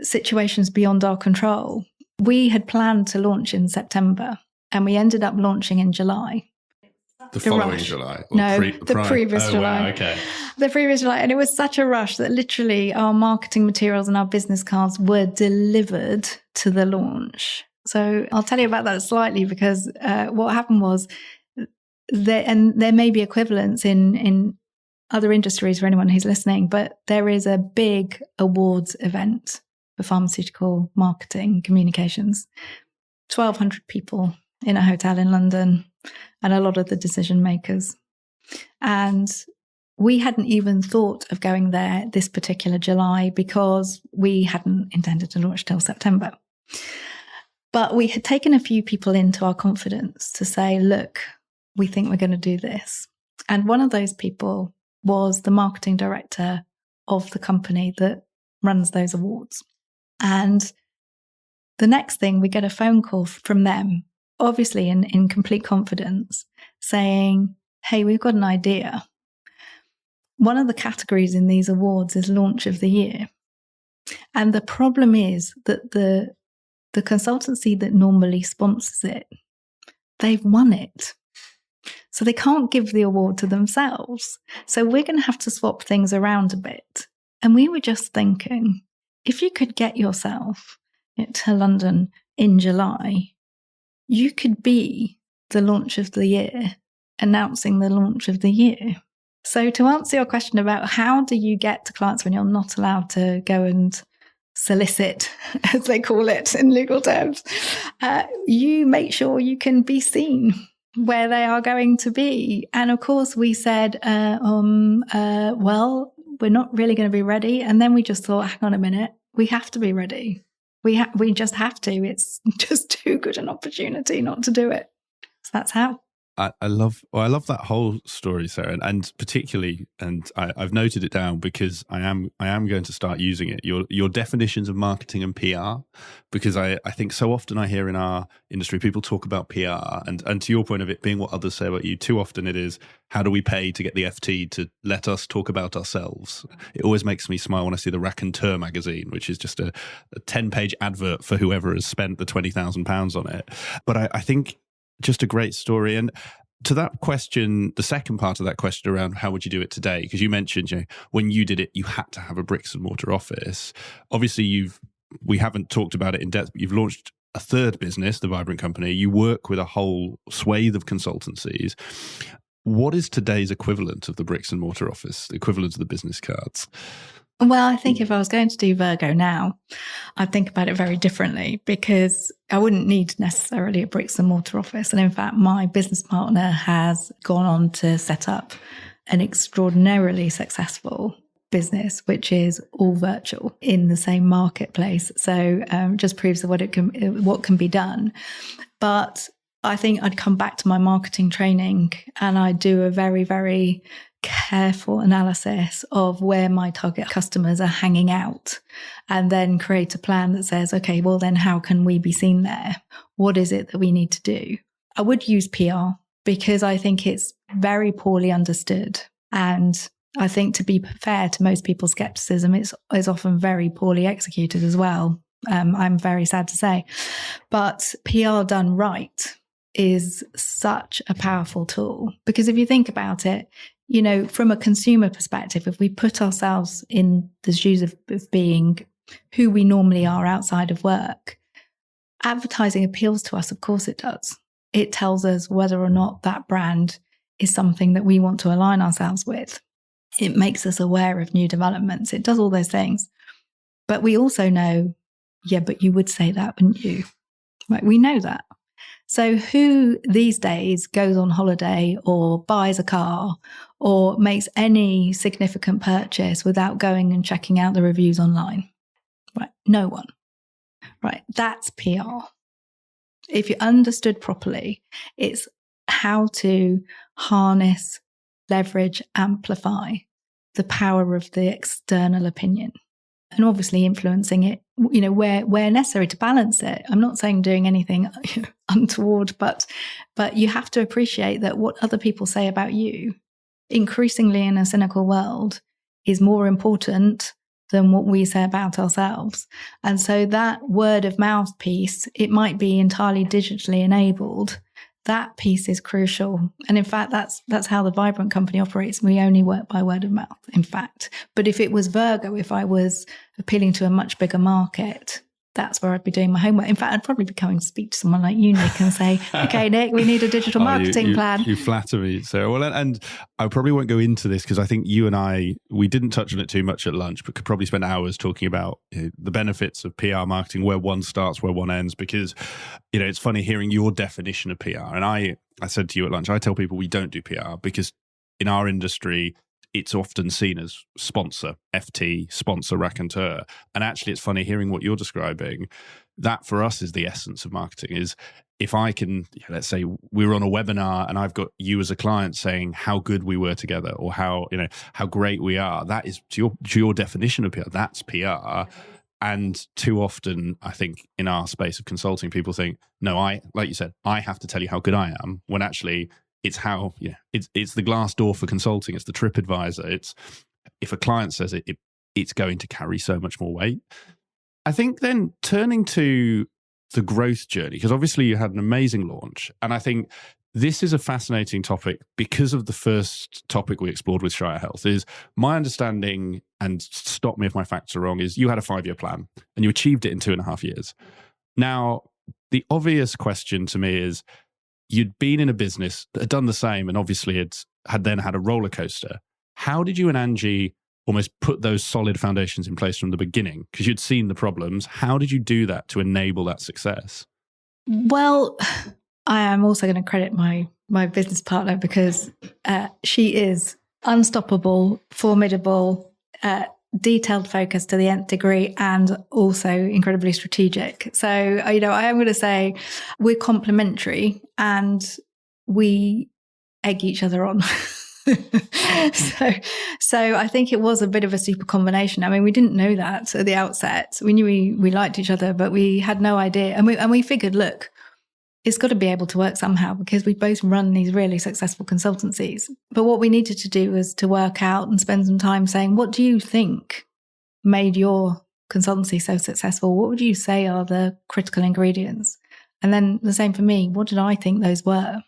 situations beyond our control. We had planned to launch in September and we ended up launching in July. The following July? No, the previous July. Wow, okay. The previous July. And it was such a rush that literally our marketing materials and our business cards were delivered to the launch. So I'll tell you about that slightly because what happened was, there may be equivalents in other industries for anyone who's listening, but there is a big awards event for pharmaceutical marketing communications. 1,200 people in a hotel in London and a lot of the decision makers. And we hadn't even thought of going there this particular July because we hadn't intended to launch till September. But we had taken a few people into our confidence to say, look, we think we're going to do this. And one of those people was the marketing director of the company that runs those awards. And the next thing, we get a phone call from them, obviously in complete confidence, saying, hey, we've got an idea. One of the categories in these awards is launch of the year. And the problem is that the consultancy that normally sponsors it, they've won it. So they can't give the award to themselves. So we're going to have to swap things around a bit. And we were just thinking, if you could get yourself to London in July, you could be the launch of the year, announcing the launch of the year. So to answer your question about how do you get to clients when you're not allowed to go and solicit, as they call it in legal terms, you make sure you can be seen where they are going to be. And of course we said, well, we're not really going to be ready. And then we just thought, hang on a minute, we have to be ready. We just have to. It's just too good an opportunity not to do it. So that's how. I love that whole story, Sarah, and particularly, and I've noted it down because I am going to start using it. Your definitions of marketing and PR, because I think so often I hear in our industry people talk about PR, and to your point of it being what others say about you, too often it is, how do we pay to get the FT to let us talk about ourselves? It always makes me smile when I see the Raconteur magazine, which is just a 10-page advert for whoever has spent the £20,000 on it. But I think just a great story. And to that question, the second part of that question around how would you do it today? Because you mentioned, when you did it, you had to have a bricks and mortar office. Obviously, we haven't talked about it in depth, but you've launched a third business, the Vibrant Company. You work with a whole swathe of consultancies. What is today's equivalent of the bricks and mortar office, the equivalent of the business cards? Well, I think if I was going to do Virgo now, I'd think about it very differently because I wouldn't need necessarily a bricks and mortar office. And in fact, my business partner has gone on to set up an extraordinarily successful business, which is all virtual in the same marketplace. So just proves what can be done. But I think I'd come back to my marketing training and I'd do a very, very careful analysis of where my target customers are hanging out and then create a plan that says, okay, well then how can we be seen there? What is it that we need to do? I would use PR because I think it's very poorly understood. And I think, to be fair to most people's skepticism, it's often very poorly executed as well. I'm very sad to say. But PR done right is such a powerful tool, because if you think about it, you know, from a consumer perspective, if we put ourselves in the shoes of being who we normally are outside of work, advertising appeals to us. Of course it does. It tells us whether or not that brand is something that we want to align ourselves with. It makes us aware of new developments. It does all those things. But we also know, yeah, but you would say that, wouldn't you? Right? We know that. So who these days goes on holiday or buys a car or makes any significant purchase without going and checking out the reviews online? Right? No one. Right? That's PR. If you understood properly, it's how to harness, leverage, amplify the power of the external opinion, and obviously influencing it, you know, where necessary to balance it. I'm not saying doing anything untoward, but you have to appreciate that what other people say about you, increasingly in a cynical world, is more important than what we say about ourselves. And so that word of mouth piece, it might be entirely digitally enabled. That piece is crucial. And in fact, that's how the Vibrant company operates. We only work by word of mouth, in fact. But if it was Virgo, if I was appealing to a much bigger market, that's where I'd be doing my homework. In fact, I'd probably be coming to speak to someone like you, Nick, and say, okay, Nick, we need a digital marketing plan. You flatter me. So, well, and I probably won't go into this because I think you and I, we didn't touch on it too much at lunch, but could probably spend hours talking about, you know, the benefits of PR marketing, where one starts, where one ends, because, you know, it's funny hearing your definition of PR. And I said to you at lunch, I tell people we don't do PR because in our industry, it's often seen as sponsor, FT, sponsor, raconteur. And actually, it's funny hearing what you're describing. That for us is the essence of marketing, is if I can, let's say we're on a webinar and I've got you as a client saying how good we were together or how great we are. That is to your definition of PR. That's PR. And too often, I think in our space of consulting, people think, no, like you said, I have to tell you how good I am, when actually it's how, it's the glass door for consulting. It's the TripAdvisor. It's, if a client says it, it's going to carry so much more weight. I think then turning to the growth journey, because obviously you had an amazing launch. And I think this is a fascinating topic because of the first topic we explored with Shire Health. Is my understanding, and stop me if my facts are wrong, is you had a 5-year plan and you achieved it in 2.5 years. Now, the obvious question to me is, you'd been in a business that had done the same, and obviously had then had a roller coaster. How did you and Angie almost put those solid foundations in place from the beginning? Because you'd seen the problems. How did you do that to enable that success? Well, I am also going to credit my business partner, because she is unstoppable, formidable, detailed focus to the nth degree, and also incredibly strategic. So, I am going to say we're complementary and we egg each other on. So I think it was a bit of a super combination. I mean, we didn't know that at the outset. We knew we liked each other, but we had no idea. And we figured, look, it's got to be able to work somehow, because we both run these really successful consultancies. But what we needed to do was to work out and spend some time saying, what do you think made your consultancy so successful? What would you say are the critical ingredients? And then the same for me. What did I think those were?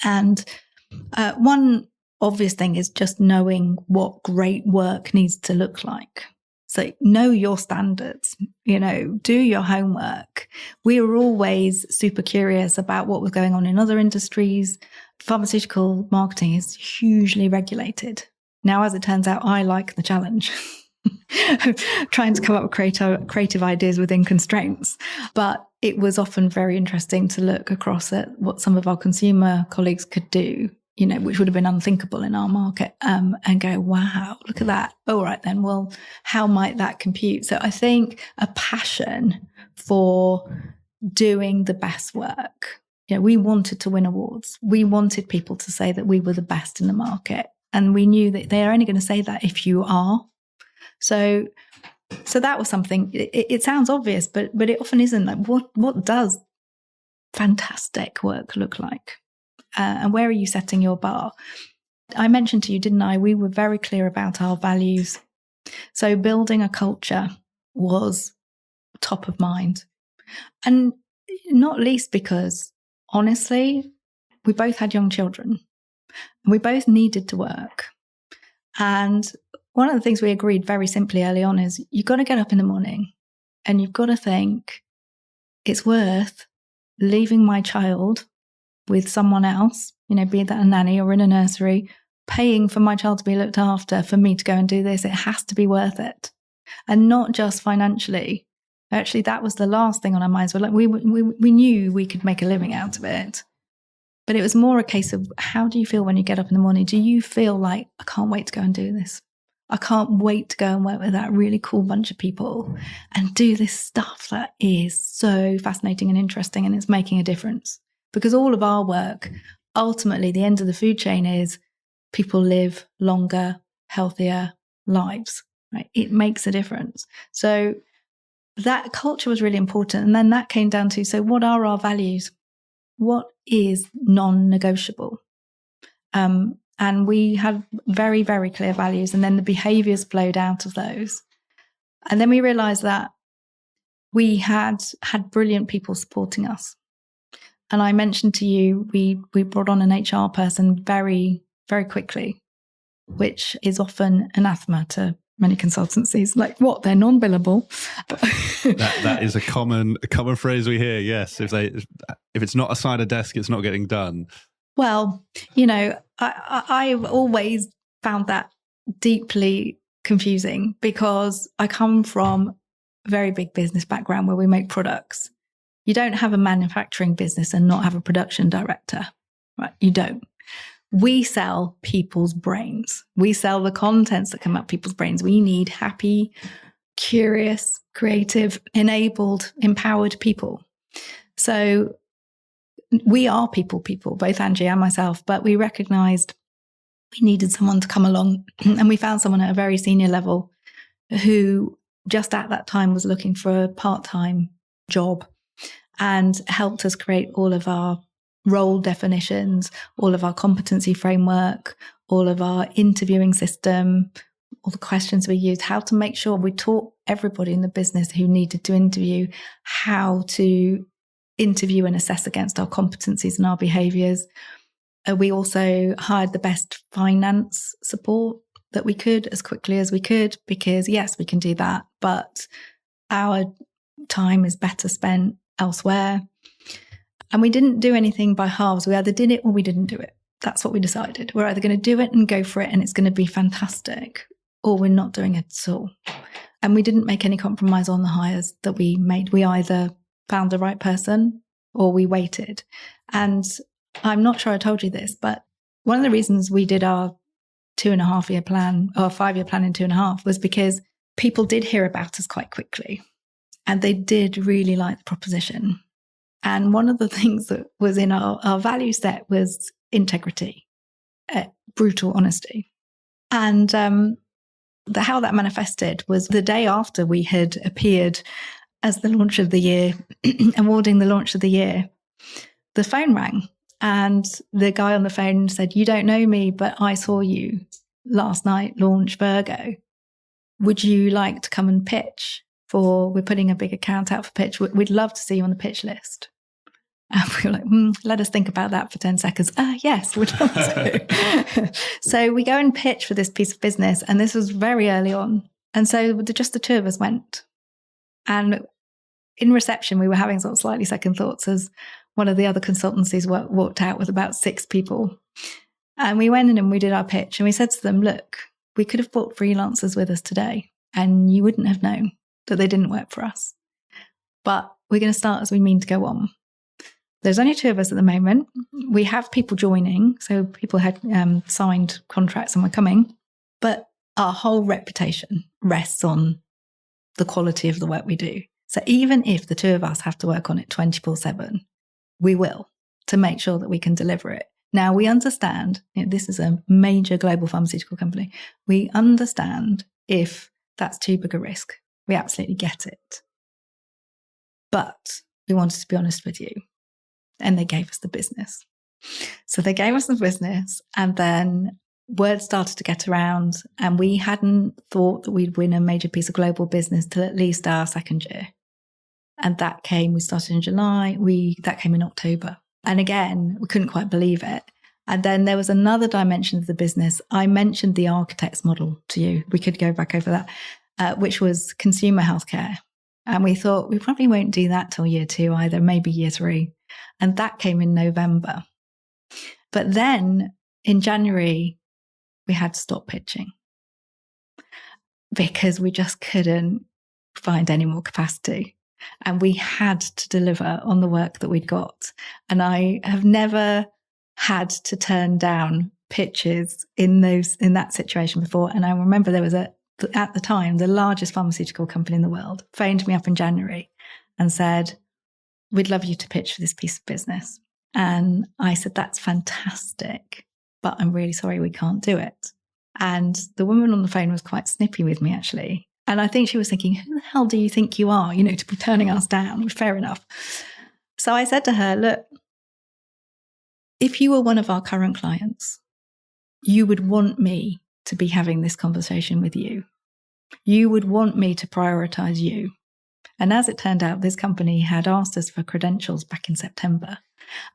And one obvious thing is just knowing what great work needs to look like. So know your standards, do your homework. We were always super curious about what was going on in other industries. Pharmaceutical marketing is hugely regulated. Now, as it turns out, I like the challenge. Trying to come up with creative ideas within constraints. But it was often very interesting to look across at what some of our consumer colleagues could do, which would have been unthinkable in our market, and go, wow, look at that. All right, then, well, how might that compute? So I think a passion for doing the best work. We wanted to win awards. We wanted people to say that we were the best in the market. And we knew that they're only going to say that if you are. So that was something. It sounds obvious, but it often isn't. Like, what does fantastic work look like? And where are you setting your bar? I mentioned to you, didn't I? We were very clear about our values. So building a culture was top of mind. And not least because, honestly, we both had young children and we both needed to work. And one of the things we agreed very simply early on is you've got to get up in the morning and you've got to think it's worth leaving my child with someone else, be that a nanny or in a nursery, paying for my child to be looked after for me to go and do this. It has to be worth it. And not just financially. Actually, that was the last thing on our minds. We knew we could make a living out of it. But it was more a case of, how do you feel when you get up in the morning? Do you feel like, I can't wait to go and do this? I can't wait to go and work with that really cool bunch of people and do this stuff that is so fascinating and interesting and it's making a difference. Because all of our work, ultimately, the end of the food chain is people live longer, healthier lives, right? It makes a difference. So that culture was really important. And then that came down to, so what are our values? What is non-negotiable? And we had very, very clear values. And then the behaviors flowed out of those. And then we realized that we had brilliant people supporting us. And I mentioned to you, we brought on an HR person very, very quickly, which is often anathema to many consultancies. Like, what? They're non-billable. that is a common phrase we hear. Yes, if it's not aside a desk, it's not getting done. Well, I've always found that deeply confusing because I come from a very big business background where we make products. You don't have a manufacturing business and not have a production director, right? You don't. We sell people's brains. We sell the contents that come out people's brains. We need happy, curious, creative, enabled, empowered people. So we are people, both Angie and myself, but we recognized we needed someone to come along. And we found someone at a very senior level who just at that time was looking for a part-time job and helped us create all of our role definitions, all of our competency framework, all of our interviewing system, all the questions we used, how to make sure we taught everybody in the business who needed to interview how to interview and assess against our competencies and our behaviors. We also hired the best finance support that we could as quickly as we could, because yes, we can do that, but our time is better spent elsewhere. And we didn't do anything by halves. We either did it or we didn't do it. That's what we decided. We're either going to do it and go for it and it's going to be fantastic, or we're not doing it at all. And we didn't make any compromise on the hires that we made. We either found the right person or we waited. And I'm not sure I told you this, but one of the reasons we did our 2.5-year plan, or 5-year plan in 2.5, was because people did hear about us quite quickly and they did really like the proposition. And one of the things that was in our value set was integrity, brutal honesty. And how that manifested was the day after we had appeared as the launch of the year, awarding the launch of the year, the phone rang and the guy on the phone said, "You don't know me, but I saw you last night launch Virgo. Would you like to come and pitch we're putting a big account out for pitch. We'd love to see you on the pitch list." And we were like, let us think about that for 10 seconds. Yes, we'd love to. So we go and pitch for this piece of business. And this was very early on. And so just the two of us went. And in reception, we were having sort of slightly second thoughts as one of the other consultancies walked out with about 6 people. And we went in and we did our pitch. And we said to them, look, we could have brought freelancers with us today and you wouldn't have known that they didn't work for us. But we're going to start as we mean to go on. There's only 2 of us at the moment. We have people joining. So people had signed contracts and were coming. But our whole reputation rests on the quality of the work we do. So even if the 2 of us have to work on it 24/7, we will, to make sure that we can deliver it. Now, we understand, this is a major global pharmaceutical company. We understand if that's too big a risk. We absolutely get it. But we wanted to be honest with you. And they gave us the business. So they gave us the business. And then word started to get around, and we hadn't thought that we'd win a major piece of global business till at least our second year. And that came, we started in July, that came in October. And again, we couldn't quite believe it. And then there was another dimension of the business. I mentioned the architect's model to you. We could go back over that, which was consumer healthcare. And we thought we probably won't do that till year 2 either, maybe year 3. And that came in November. But then in January, we had to stop pitching because we just couldn't find any more capacity. And we had to deliver on the work that we'd got. And I have never had to turn down pitches in that situation before. And I remember there was at the time, the largest pharmaceutical company in the world phoned me up in January and said, we'd love you to pitch for this piece of business. And I said, that's fantastic, but I'm really sorry we can't do it. And the woman on the phone was quite snippy with me, actually. And I think she was thinking, who the hell do you think you are, to be turning us down? Fair enough. So I said to her, look, if you were one of our current clients, you would want me to be having this conversation with you. You would want me to prioritize you. And as it turned out, this company had asked us for credentials back in September,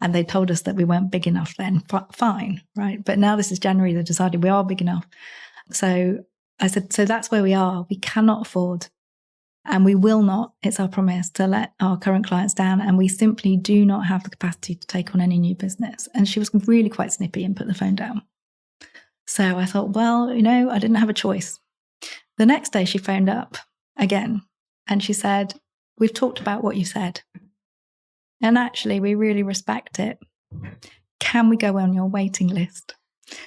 and they told us that we weren't big enough then. Fine, right? But now this is January, they decided we are big enough. So I said, so that's where we are. We cannot afford, and we will not, it's our promise, to let our current clients down. And we simply do not have the capacity to take on any new business. And she was really quite snippy and put the phone down. So I thought, well, I didn't have a choice. The next day she phoned up again and she said, we've talked about what you said. And actually, we really respect it. Can we go on your waiting list?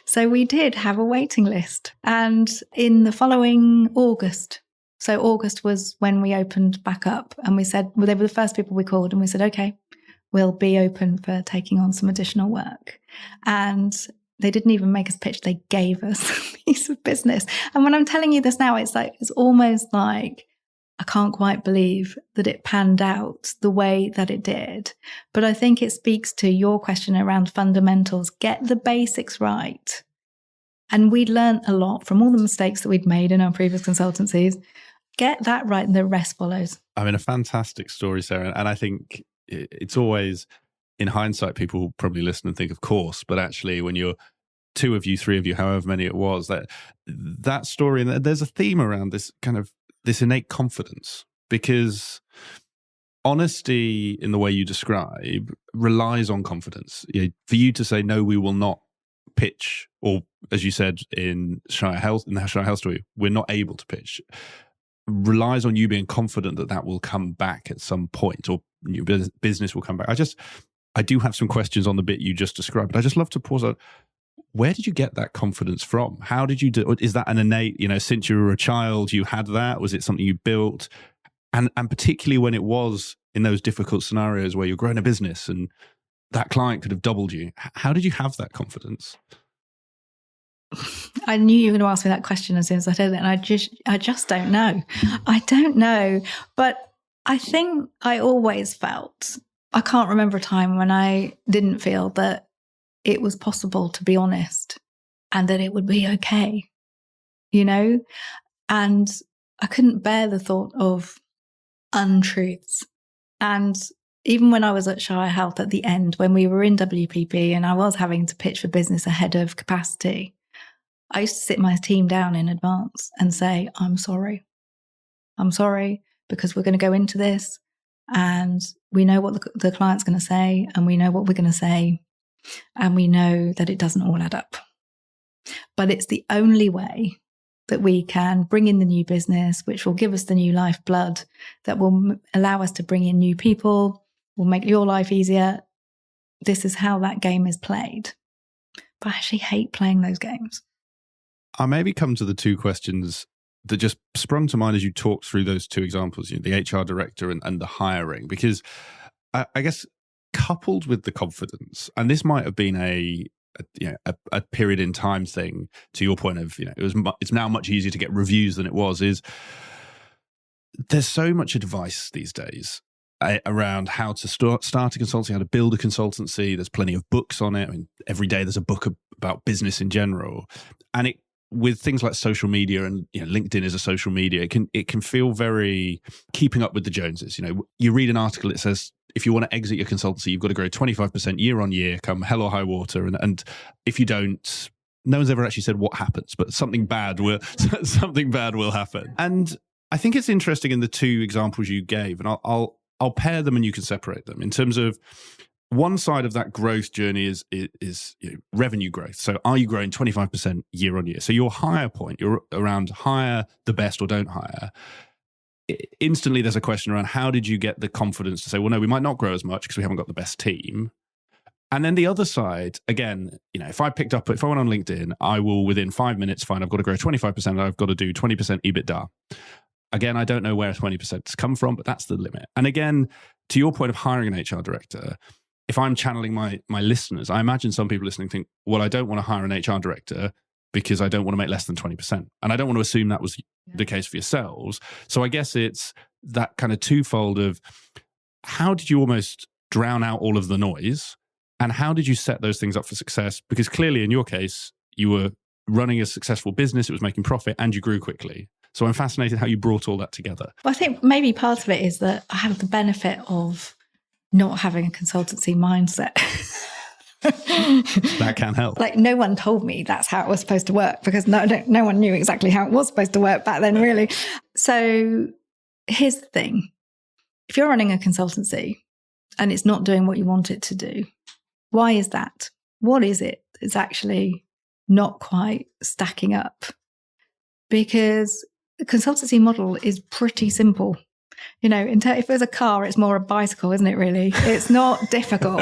So we did have a waiting list. And in the following August, so August was when we opened back up, and we said, well, they were the first people we called, and we said, okay, we'll be open for taking on some additional work. And they didn't even make us pitch. They gave us a piece of business. And when I'm telling you this now, it's almost like I can't quite believe that it panned out the way that it did. But I think it speaks to your question around fundamentals. Get the basics right. And we'd learned a lot from all the mistakes that we'd made in our previous consultancies. Get that right and the rest follows. I mean, a fantastic story, Sarah. And I think it's always, in hindsight, people probably listen and think, of course, but actually when you're 2 of you, 3 of you, however many it was, that story, and there's a theme around this innate confidence, because honesty in the way you describe relies on confidence. For you to say, no, we will not pitch, or as you said in the Shire Health story, we're not able to pitch, relies on you being confident that will come back at some point, or your business will come back. I do have some questions on the bit you just described, but I just love to pause on, where did you get that confidence from? How did you do? Is that an innate, since you were a child, you had that? Was it something you built? And particularly when it was in those difficult scenarios where you're growing a business and that client could have doubled you, how did you have that confidence? I knew you were going to ask me that question as soon as I did it, and I just don't know. I don't know, but I think I always felt, I can't remember a time when I didn't feel that it was possible to be honest and that it would be okay, and I couldn't bear the thought of untruths. And even when I was at Shire Health at the end, when we were in WPP and I was having to pitch for business ahead of capacity, I used to sit my team down in advance and say, I'm sorry because we're going to go into this and we know what the client's going to say, and we know what we're going to say, and we know that it doesn't all add up. But it's the only way that we can bring in the new business, which will give us the new lifeblood, that will allow us to bring in new people, will make your life easier. This is how that game is played. But I actually hate playing those games. I maybe come to the 2 questions that just sprung to mind as you talked through those 2 examples, the HR director and the hiring, because I guess coupled with the confidence, and this might have been a period in time thing, to your point of, it's now much easier to get reviews than it was, is there's so much advice these days around how to start a consultancy, how to build a consultancy. There's plenty of books on it. I mean, every day there's a book about business in general. And with things like social media, and LinkedIn is a social media, it can feel very keeping up with the Joneses. You read an article, it says, if you want to exit your consultancy, you've got to grow 25% year on year, come hell or high water. And if you don't, no one's ever actually said what happens, but something bad will happen. And I think it's interesting in the two examples you gave, and I'll pair them and you can separate them in terms of one side of that growth journey is revenue growth. So are you growing 25% year on year? So your hire point, you're around hire the best or don't hire. Instantly, there's a question around how did you get the confidence to say, well, no, we might not grow as much because we haven't got the best team. And then the other side, again, if I went on LinkedIn, I will within 5 minutes find I've got to grow 25% and I've got to do 20% EBITDA. Again, I don't know where 20% has come from, but that's the limit. And again, to your point of hiring an HR director, if I'm channeling my listeners, I imagine some people listening think, well, I don't want to hire an HR director because I don't want to make less than 20%. And I don't want to assume that was the case for yourselves. So I guess it's that kind of twofold of how did you almost drown out all of the noise? And how did you set those things up for success? Because clearly in your case, you were running a successful business, it was making profit, and you grew quickly. So I'm fascinated how you brought all that together. Well, I think maybe part of it is that I have the benefit of not having a consultancy mindset. That can help. Like no one told me that's how it was supposed to work because no one knew exactly how it was supposed to work back then, really. So here's the thing. If you're running a consultancy and it's not doing what you want it to do, why is that? What is it that's actually not quite stacking up? Because the consultancy model is pretty simple. If there's a car, it's more a bicycle, isn't it, really? It's not difficult.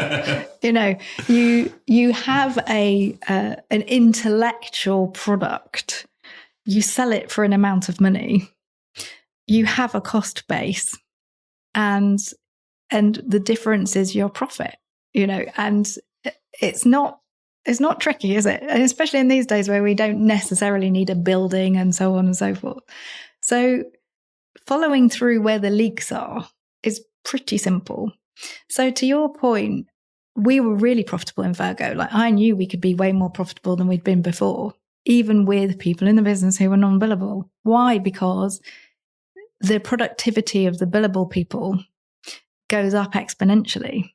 You have an intellectual product. You sell it for an amount of money. You have a cost base. And the difference is your profit, and it's not tricky, is it? And especially in these days where we don't necessarily need a building and so on and so forth. So following through where the leaks are is pretty simple. So to your point, we were really profitable in Virgo. Like I knew we could be way more profitable than we'd been before, even with people in the business who were non-billable. Why? Because the productivity of the billable people goes up exponentially.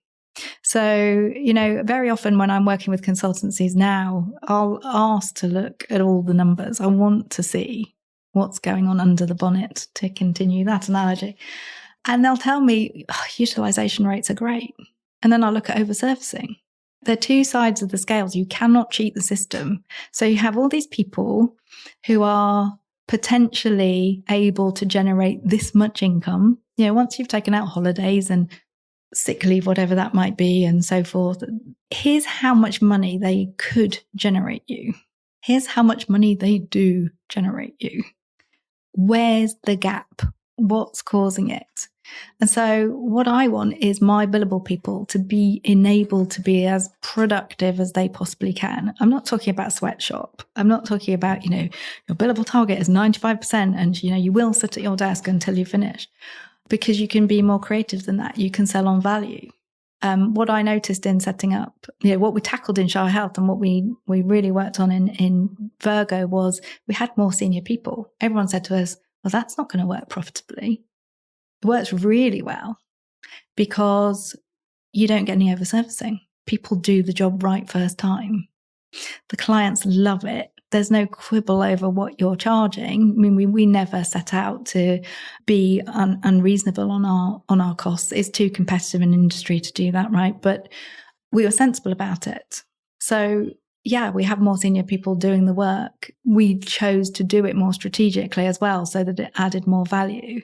So, very often when I'm working with consultancies now, I'll ask to look at all the numbers. I want to see what's going on under the bonnet, to continue that analogy. And they'll tell me, utilization rates are great. And then I'll look at oversurfacing. They're two sides of the scales. You cannot cheat the system. So you have all these people who are potentially able to generate this much income. Once you've taken out holidays and sick leave, whatever that might be, and so forth. Here's how much money they could generate you. Here's how much money they do generate you. Where's the gap? What's causing it? And so what I want is my billable people to be enabled to be as productive as they possibly can. I'm not talking about sweatshop. I'm not talking about, your billable target is 95% and, you will sit at your desk until you finish. Because you can be more creative than that. You can sell on value. What I noticed in setting up, what we tackled in Shire Health and what we really worked on in Virgo was we had more senior people. Everyone said to us, well, that's not going to work profitably. It works really well because you don't get any oversurfacing. People do the job right first time. The clients love it. There's no quibble over what you're charging. I mean, we never set out to be unreasonable on our costs. It's too competitive an industry to do that, right? But we were sensible about it. So yeah, we have more senior people doing the work. We chose to do it more strategically as well so that it added more value.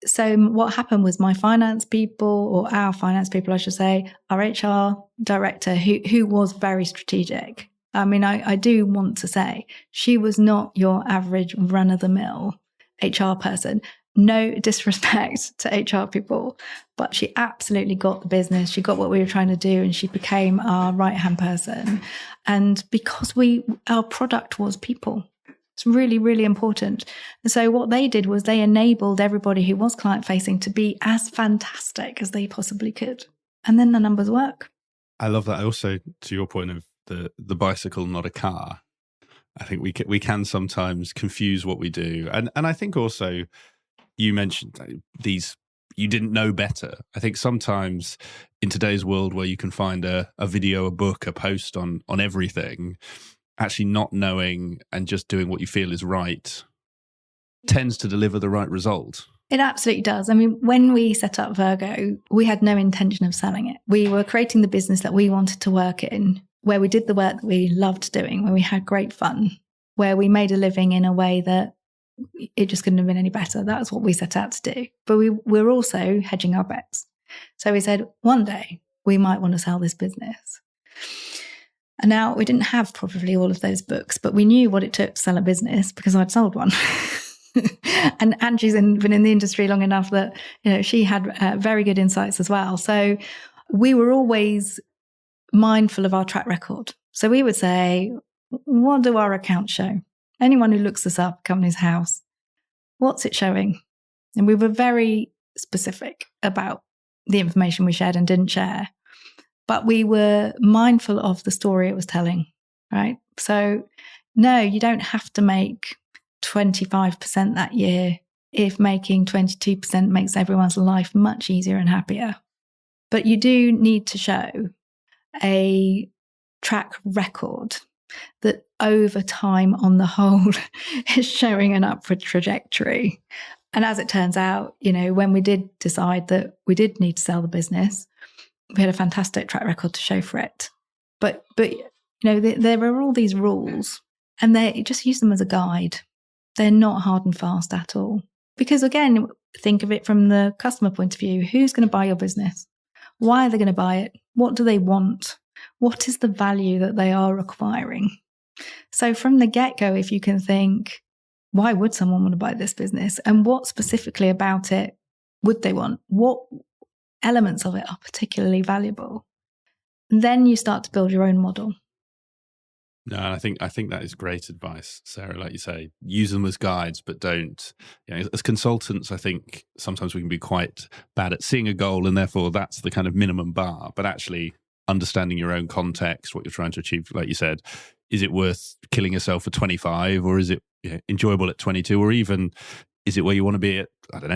So what happened was my finance people, or our finance people, I should say, our HR director, who was very strategic. I mean, I do want to say she was not your average run-of-the-mill HR person. No disrespect to HR people, but she absolutely got the business. She got what we were trying to do, and she became our right-hand person. And because our product was people, it's really, really important. And so what they did was they enabled everybody who was client-facing to be as fantastic as they possibly could. And then the numbers work. I love that. Also, to your point of the bicycle, not a car. I think we can sometimes confuse what we do, and I think also you mentioned these. You didn't know better. I think sometimes in today's world where you can find a video, a book, a post on everything, actually not knowing and just doing what you feel is right tends to deliver the right result. It absolutely does. I mean, when we set up Virgo, we had no intention of selling it. We were creating the business that we wanted to work in, where we did the work that we loved doing, where we had great fun, where we made a living in a way that it just couldn't have been any better. That's what we set out to do. But we're also hedging our bets. So we said, one day we might want to sell this business. And now we didn't have probably all of those books, but we knew what it took to sell a business because I'd sold one. And Angie's been in the industry long enough that, she had very good insights as well. So we were always mindful of our track record. So we would say, what do our accounts show? Anyone who looks us up, Companies House, what's it showing? And we were very specific about the information we shared and didn't share. But we were mindful of the story it was telling, right? So no, you don't have to make 25% that year if making 22% makes everyone's life much easier and happier. But you do need to show a track record that over time on the whole is showing an upward trajectory. And as it turns out, when we did decide that we did need to sell the business, we had a fantastic track record to show for it. But there are all these rules and they just use them as a guide. They're not hard and fast at all. Because again, think of it from the customer point of view. Who's going to buy your business? Why are they going to buy it? What do they want? What is the value that they are acquiring? So from the get-go, if you can think, why would someone want to buy this business? And what specifically about it would they want? What elements of it are particularly valuable? Then you start to build your own model. No, and I think that is great advice, Sarah. Like you say, use them as guides, but don't. As consultants, I think sometimes we can be quite bad at seeing a goal, and therefore that's the kind of minimum bar. But actually, understanding your own context, what you're trying to achieve, like you said, is it worth killing yourself for 25, or is it enjoyable at 22, or even is it where you want to be at,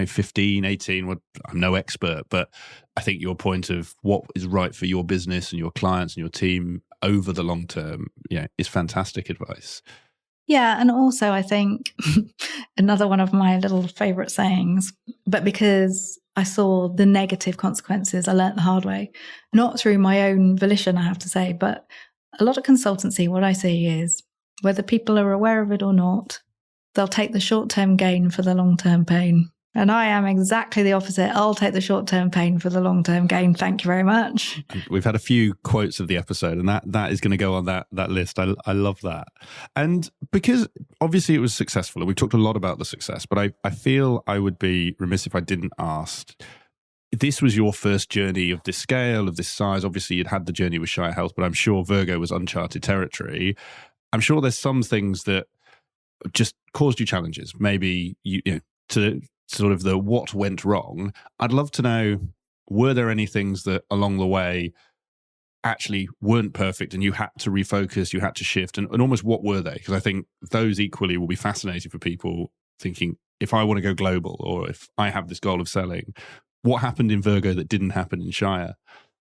15, 18? Well, I'm no expert, but I think your point of what is right for your business and your clients and your team over the long term, is fantastic advice. Yeah. And also I think another one of my little favorite sayings, but because I saw the negative consequences, I learnt the hard way, not through my own volition, I have to say, but a lot of consultancy, what I see is whether people are aware of it or not, they'll take the short-term gain for the long-term pain. And I am exactly the opposite. I'll take the short-term pain for the long-term gain. Thank you very much. We've had a few quotes of the episode, and that is going to go on that list. I love that. And because obviously it was successful, and we've talked a lot about the success, but I feel I would be remiss if I didn't ask, this was your first journey of this scale, of this size. Obviously, you'd had the journey with Shire Health, but I'm sure Virgo was uncharted territory. I'm sure there's some things that just caused you challenges. Maybe to sort of the what went wrong. I'd love to know, were there any things that along the way actually weren't perfect and you had to refocus, you had to shift, and almost what were they? Because I think those equally will be fascinating for people thinking, if I want to go global or if I have this goal of selling, what happened in Virgo that didn't happen in Shire?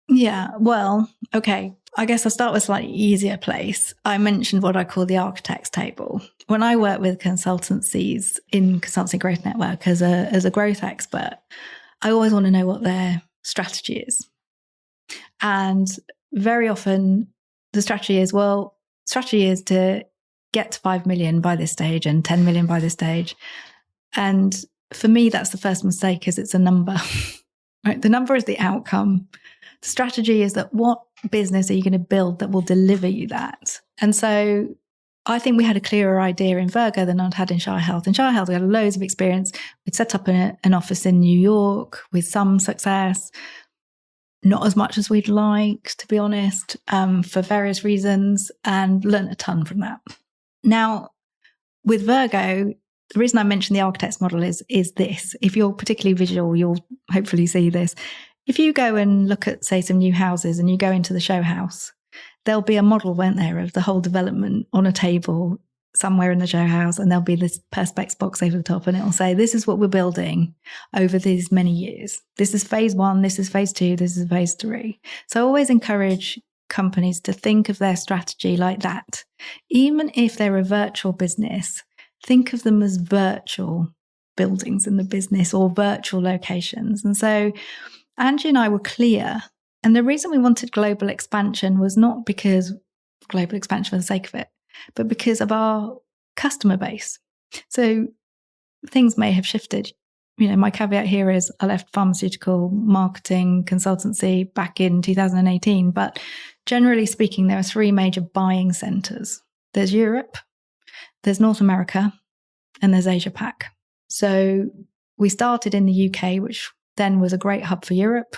Yeah, well, okay. I guess I'll start with a slightly easier place. I mentioned what I call the architect's table. When I work with consultancies in Consultancy Growth Network as a growth expert, I always want to know what their strategy is. And very often the strategy is to get to 5 million by this stage and 10 million by this stage. And for me, that's the first mistake, because it's a number. Right? The number is the outcome. The strategy is that what business are you going to build that will deliver you that? And so I think we had a clearer idea in Virgo than I'd had in Shire Health. In Shire Health, we had loads of experience. We'd set up an office in New York with some success, not as much as we'd like, to be honest, for various reasons, and learnt a ton from that. Now, with Virgo, the reason I mentioned the architect's model is this. If you're particularly visual, you'll hopefully see this. If you go and look at, say, some new houses and you go into the show house there'll be a model, won't there, of the whole development on a table somewhere in the show house, and there'll be this perspex box over the top, and it'll say, this is what we're building over these many years. This is phase 1, this is phase 2, this is phase 3. So I always encourage companies to think of their strategy like that. Even if they're a virtual business, think of them as virtual buildings in the business or virtual locations. And so Angie and I were clear. And the reason we wanted global expansion was not because global expansion for the sake of it, but because of our customer base. So things may have shifted. My caveat here is I left pharmaceutical marketing consultancy back in 2018. But generally speaking, there are 3 major buying centers. There's Europe, there's North America, and there's Asia Pac. So we started in the UK, which then was a great hub for Europe.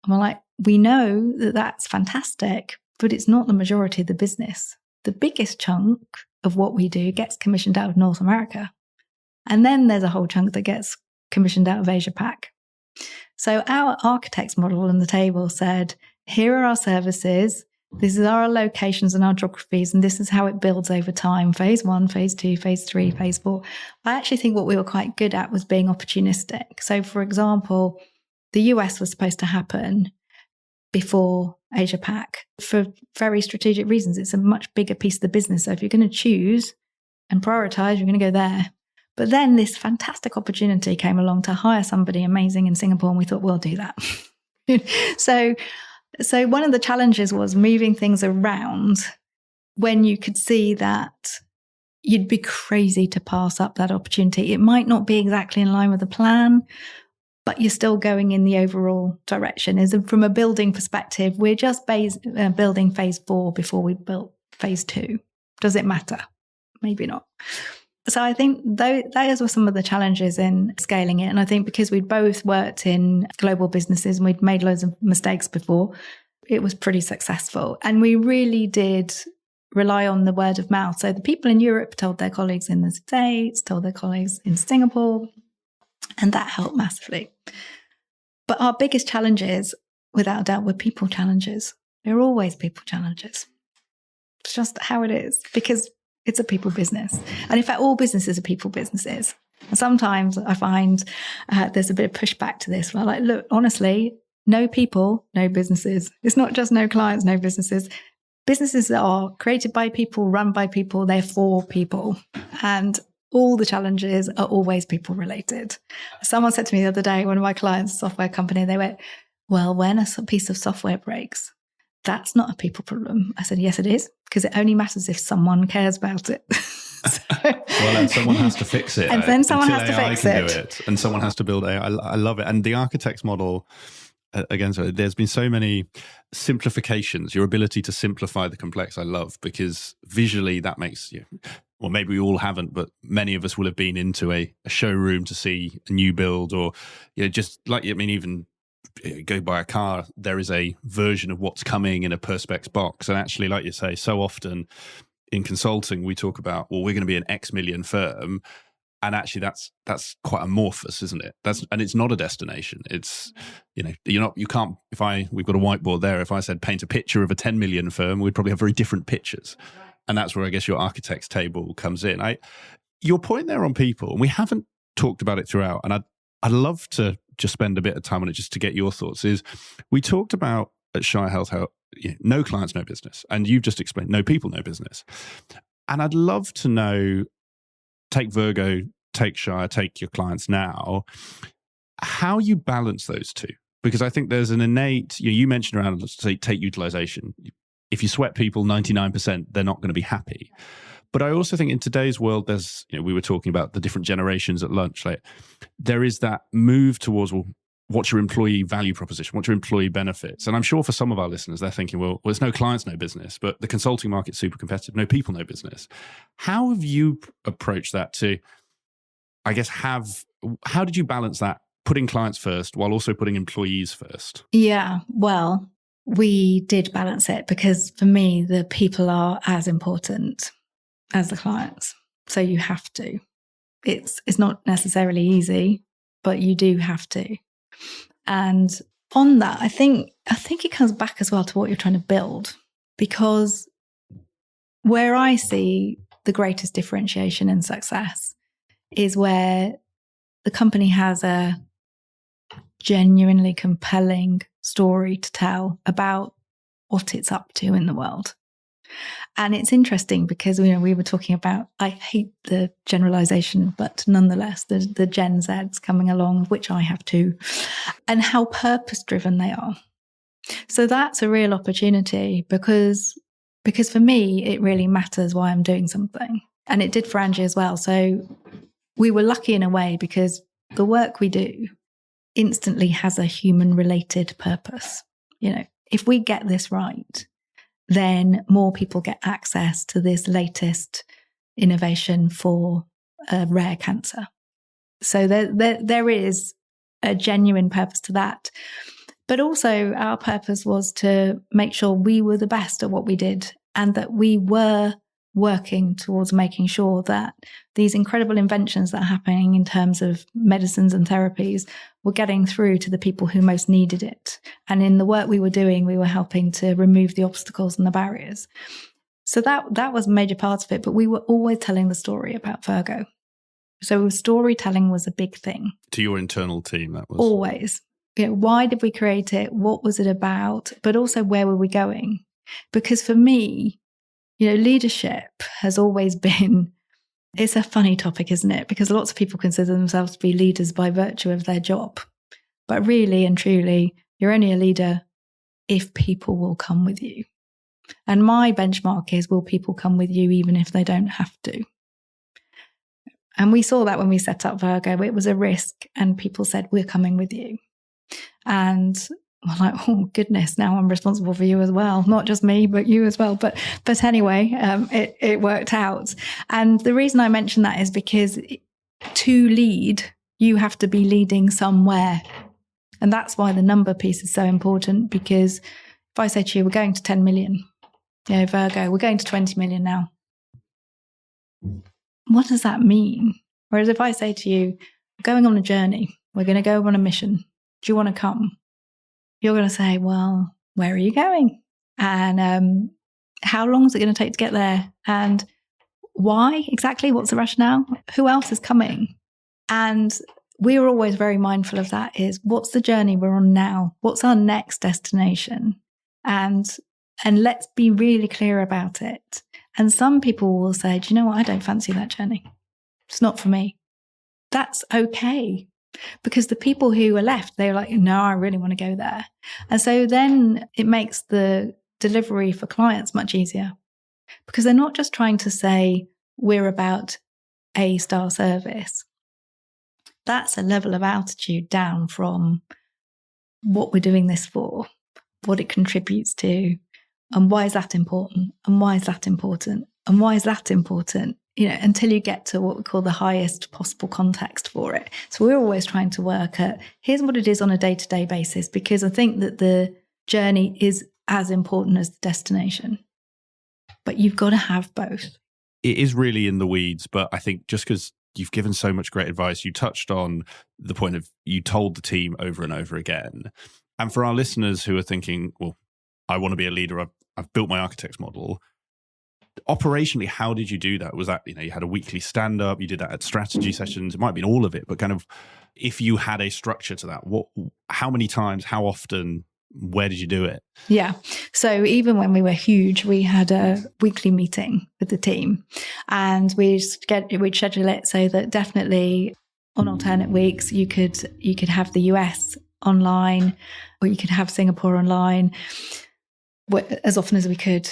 And we're like, we know that that's fantastic, but it's not the majority of the business. The biggest chunk of what we do gets commissioned out of North America. And then there's a whole chunk that gets commissioned out of Asia Pac. So our architect's model on the table said, here are our services. This is our locations and our geographies, and this is how it builds over time. Phase 1, phase 2, phase 3, phase 4. I actually think what we were quite good at was being opportunistic. So, for example, the US was supposed to happen before Asia Pac for very strategic reasons. It's a much bigger piece of the business. So if you're going to choose and prioritize, you're going to go there. But then this fantastic opportunity came along to hire somebody amazing in Singapore, and we thought, we'll do that. So one of the challenges was moving things around when you could see that you'd be crazy to pass up that opportunity. It might not be exactly in line with the plan, but you're still going in the overall direction. From a building perspective, we're just building phase 4 before we built phase 2. Does it matter? Maybe not. So I think those were some of the challenges in scaling it. And I think because we'd both worked in global businesses and we'd made loads of mistakes before, it was pretty successful. And we really did rely on the word of mouth. So the people in Europe told their colleagues in the States, told their colleagues in Singapore, and that helped massively. But our biggest challenges, without a doubt, were people challenges. They're always people challenges. It's just how it is, because it's a people business. And in fact, all businesses are people businesses. And sometimes I find there's a bit of pushback to this. Where I'm like, look, honestly, no people, no businesses. It's not just no clients, no businesses. Businesses that are created by people, run by people, they're for people. And all the challenges are always people related. Someone said to me the other day, one of my clients, a software company, they went, well, when a piece of software breaks, that's not a people problem. I said, yes, it is, because it only matters if someone cares about it. Well, and someone has to fix it. And then someone has to fix it. Do it. And someone has to build AI. I love it. And the architect's model, again, so there's been so many simplifications, your ability to simplify the complex, I love, because visually that makes you, well, maybe we all haven't, but many of us will have been into a showroom to see a new build, or just like, even go buy a car, there is a version of what's coming in a perspex box. And actually, like you say, so often in consulting, we talk about, well, we're going to be an X million firm. And actually that's quite amorphous, isn't it? And it's not a destination. It's, we've got a whiteboard there. If I said paint a picture of a 10 million firm, we'd probably have very different pictures. And that's where I guess your architect's table comes in. Your point there on people, and we haven't talked about it throughout, and I'd love to just spend a bit of time on it just to get your thoughts, is we talked about at Shire Health how no clients, no business. And you've just explained no people, no business. And I'd love to know, take Virgo, take Shire, take your clients now, how you balance those two. Because I think there's an innate, you mentioned around, let's say, take utilization. If you sweat people 99%, they're not going to be happy. But I also think in today's world, there's, we were talking about the different generations at lunch, like there is that move towards, well, what's your employee value proposition? What's your employee benefits? And I'm sure for some of our listeners, they're thinking, well, there's no clients, no business, but the consulting market's super competitive, no people, no business. How have you approached that to, I guess, how did you balance that, putting clients first while also putting employees first? Yeah, well, we did balance it because for me, the people are as important as the clients. So you have to. It's not necessarily easy, but you do have to. And on that, I think it comes back as well to what you're trying to build. because where I see the greatest differentiation in success is where the company has a genuinely compelling story to tell about what it's up to in the world. And it's interesting because, we were talking about, I hate the generalization, but nonetheless, the Gen Zs coming along, which I have too, and how purpose driven they are. So that's a real opportunity because for me, it really matters why I'm doing something. And it did for Angie as well. So we were lucky in a way because the work we do instantly has a human related purpose. If we get this right, then more people get access to this latest innovation for a rare cancer. So there is a genuine purpose to that. But also our purpose was to make sure we were the best at what we did and that we were working towards making sure that these incredible inventions that are happening in terms of medicines and therapies were getting through to the people who most needed it. And in the work we were doing, we were helping to remove the obstacles and the barriers. So that was a major part of it, but we were always telling the story about Virgo. So storytelling was a big thing. To your internal team, that was? Always. Why did we create it? What was it about? But also, where were we going? Because for me, leadership has always been, it's a funny topic, isn't it? Because lots of people consider themselves to be leaders by virtue of their job. But really and truly, you're only a leader if people will come with you. And my benchmark is, will people come with you even if they don't have to? And we saw that when we set up Virgo. It was a risk and people said, we're coming with you. And we're like, oh goodness, now I'm responsible for you as well. Not just me, but you as well. But anyway, it worked out. And the reason I mention that is because to lead, you have to be leading somewhere. And that's why the number piece is so important, because if I say to you, we're going to 10 million, Virgo, we're going to 20 million now. What does that mean? Whereas if I say to you, we're going on a journey, we're going to go on a mission. Do you want to come? You're going to say, well, where are you going? And how long is it going to take to get there? And why exactly? What's the rationale? Who else is coming? And we're always very mindful of that, is what's the journey we're on now? What's our next destination? And let's be really clear about it. And some people will say, do you know what? I don't fancy that journey. It's not for me. That's okay. Because the people who are left, they're like, no, I really want to go there. And so then it makes the delivery for clients much easier, because they're not just trying to say, we're about A-star service. That's a level of altitude down from what we're doing this for, what it contributes to, and why is that important, and why is that important, and why is that important, until you get to what we call the highest possible context for it. So we're always trying to work at, here's what it is on a day-to-day basis, because I think that the journey is as important as the destination. But you've got to have both. It is really in the weeds, but I think just because you've given so much great advice, you touched on the point of, you told the team over and over again. And for our listeners who are thinking, well, I want to be a leader, I've built my architect's model. Operationally, how did you do that? Was that, you had a weekly stand-up, you did that at strategy sessions, it might have been all of it, but kind of, if you had a structure to that, how many times, how often, where did you do it? Yeah. So even when we were huge, we had a weekly meeting with the team, and we'd schedule it so that definitely on alternate weeks, you could have the US online, or you could have Singapore online as often as we could.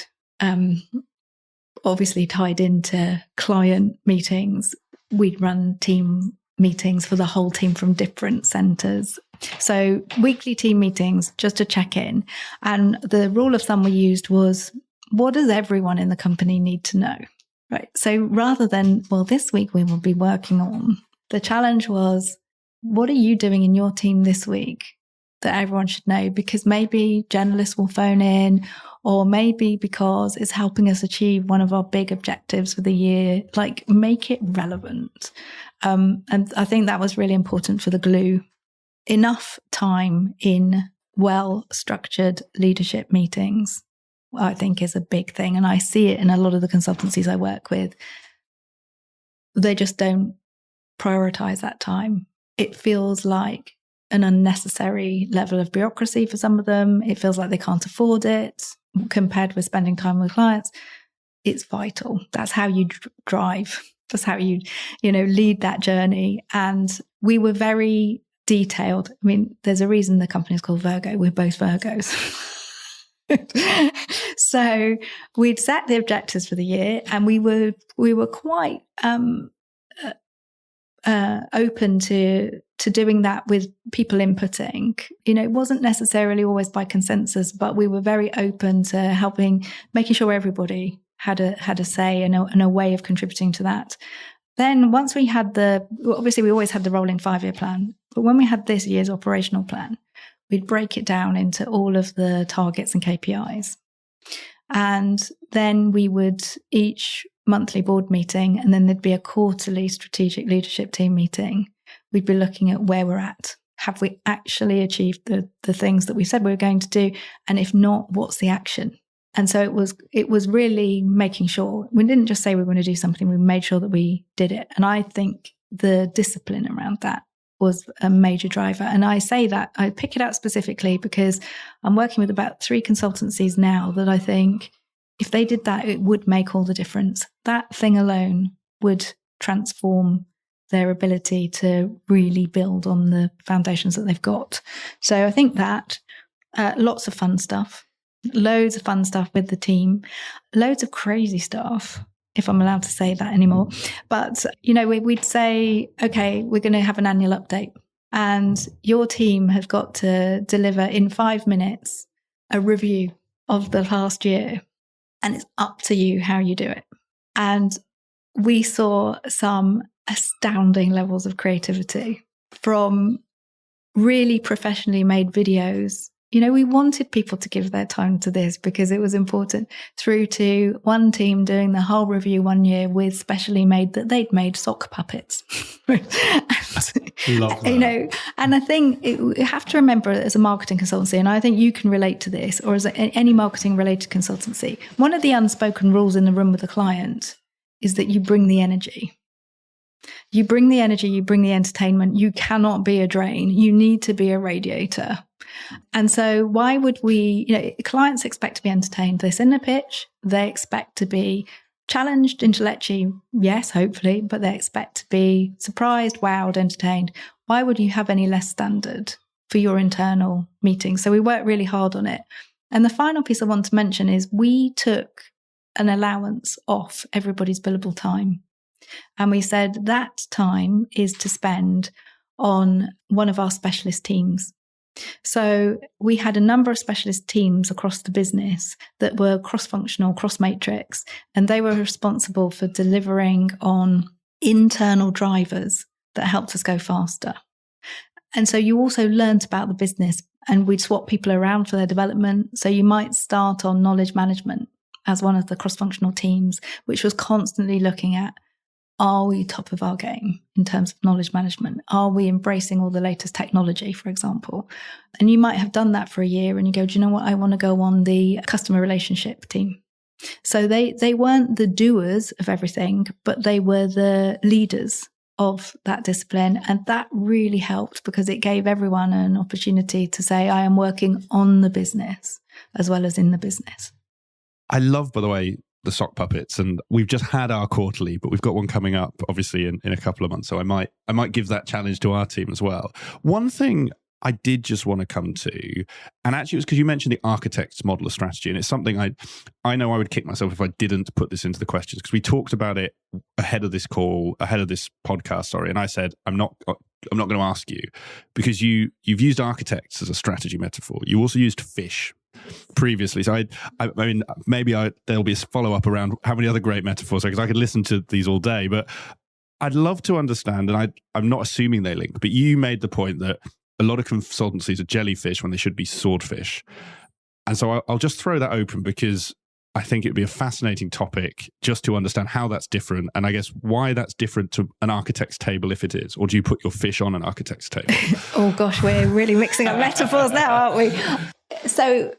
Obviously tied into client meetings, we'd run team meetings for the whole team from different centres. So weekly team meetings just to check in. And the rule of thumb we used was, what does everyone in the company need to know? Right. So rather than, well, this week we will be working on, the challenge was, what are you doing in your team this week that everyone should know? Because maybe journalists will phone in, or maybe because it's helping us achieve one of our big objectives for the year, like make it relevant. And I think that was really important for the glue. Enough time in well-structured leadership meetings I think is a big thing. And I see it in a lot of the consultancies I work with. They just don't prioritize that time. It feels like an unnecessary level of bureaucracy for some of them. It feels like they can't afford it compared with spending time with clients. It's vital. That's how you drive. That's how you lead that journey. And we were very detailed. I mean, there's a reason the company is called Virgo. We're both Virgos. So we'd set the objectives for the year, and we were quite open to doing that with people inputting. It wasn't necessarily always by consensus, but we were very open to making sure everybody had a say and a way of contributing to that. Then once we had obviously we always had the rolling 5-year plan, but when we had this year's operational plan, we'd break it down into all of the targets and KPIs. And then we would each monthly board meeting, and then there'd be a quarterly strategic leadership team meeting. We'd be looking at where we're at. Have we actually achieved the things that we said we were going to do? And if not, what's the action? And so it was really making sure we didn't just say we were going to do something, we made sure that we did it. And I think the discipline around that was a major driver. And I say that, I pick it out specifically because I'm working with about 3 consultancies now that I think if they did that, it would make all the difference. That thing alone would transform their ability to really build on the foundations that they've got. So I think that lots of fun stuff. Loads of fun stuff with the team, loads of crazy stuff, if I'm allowed to say that anymore. But, we'd say, okay, we're going to have an annual update, and your team has got to deliver in 5 minutes a review of the last year, and it's up to you how you do it. And we saw some astounding levels of creativity from really professionally made videos. We wanted people to give their time to this because it was important, through to one team doing the whole review one year with specially made sock puppets. Love that. And I think you have to remember, as a marketing consultancy, and I think you can relate to this, or as any marketing related consultancy, one of the unspoken rules in the room with the client is that you bring the energy. You bring the energy, you bring the entertainment. You cannot be a drain. You need to be a radiator. And so why would clients expect to be entertained. This in the pitch, they expect to be challenged intellectually, yes, hopefully, but they expect to be surprised, wowed, entertained. Why would you have any less standard for your internal meetings? So we worked really hard on it. And the final piece I want to mention is we took an allowance off everybody's billable time. And we said that time is to spend on one of our specialist teams. So we had a number of specialist teams across the business that were cross-functional, cross-matrix, and they were responsible for delivering on internal drivers that helped us go faster. And so you also learnt about the business, and we'd swap people around for their development. So you might start on knowledge management as one of the cross-functional teams, which was constantly looking at, are we top of our game in terms of knowledge management? Are we embracing all the latest technology, for example? And you might have done that for a year and you go, do you know what? I want to go on the customer relationship team. So they weren't the doers of everything, but they were the leaders of that discipline. And that really helped because it gave everyone an opportunity to say, I am working on the business as well as in the business. I love, by the way, the sock puppets, and we've just had our quarterly, but we've got one coming up obviously in a couple of months, so I might give that challenge to our team as well. One thing I did just want to come to, and actually it was because you mentioned the architect's model of strategy, and it's something I know I would kick myself if I didn't put this into the questions, because we talked about it ahead of this podcast, and I said I'm not going to ask you, because you've used architects as a strategy metaphor. You also used fish previously, so I mean maybe there'll be a follow-up around how many other great metaphors, because I could listen to these all day, but I'd love to understand, and I'm not assuming they link, but you made the point that a lot of consultancies are jellyfish when they should be swordfish, and so I'll just throw that open, because I think it'd be a fascinating topic just to understand how that's different, and I guess why that's different to an architect's table, if it is, or do you put your fish on an architect's table? Oh gosh, we're really mixing up metaphors now, aren't we? So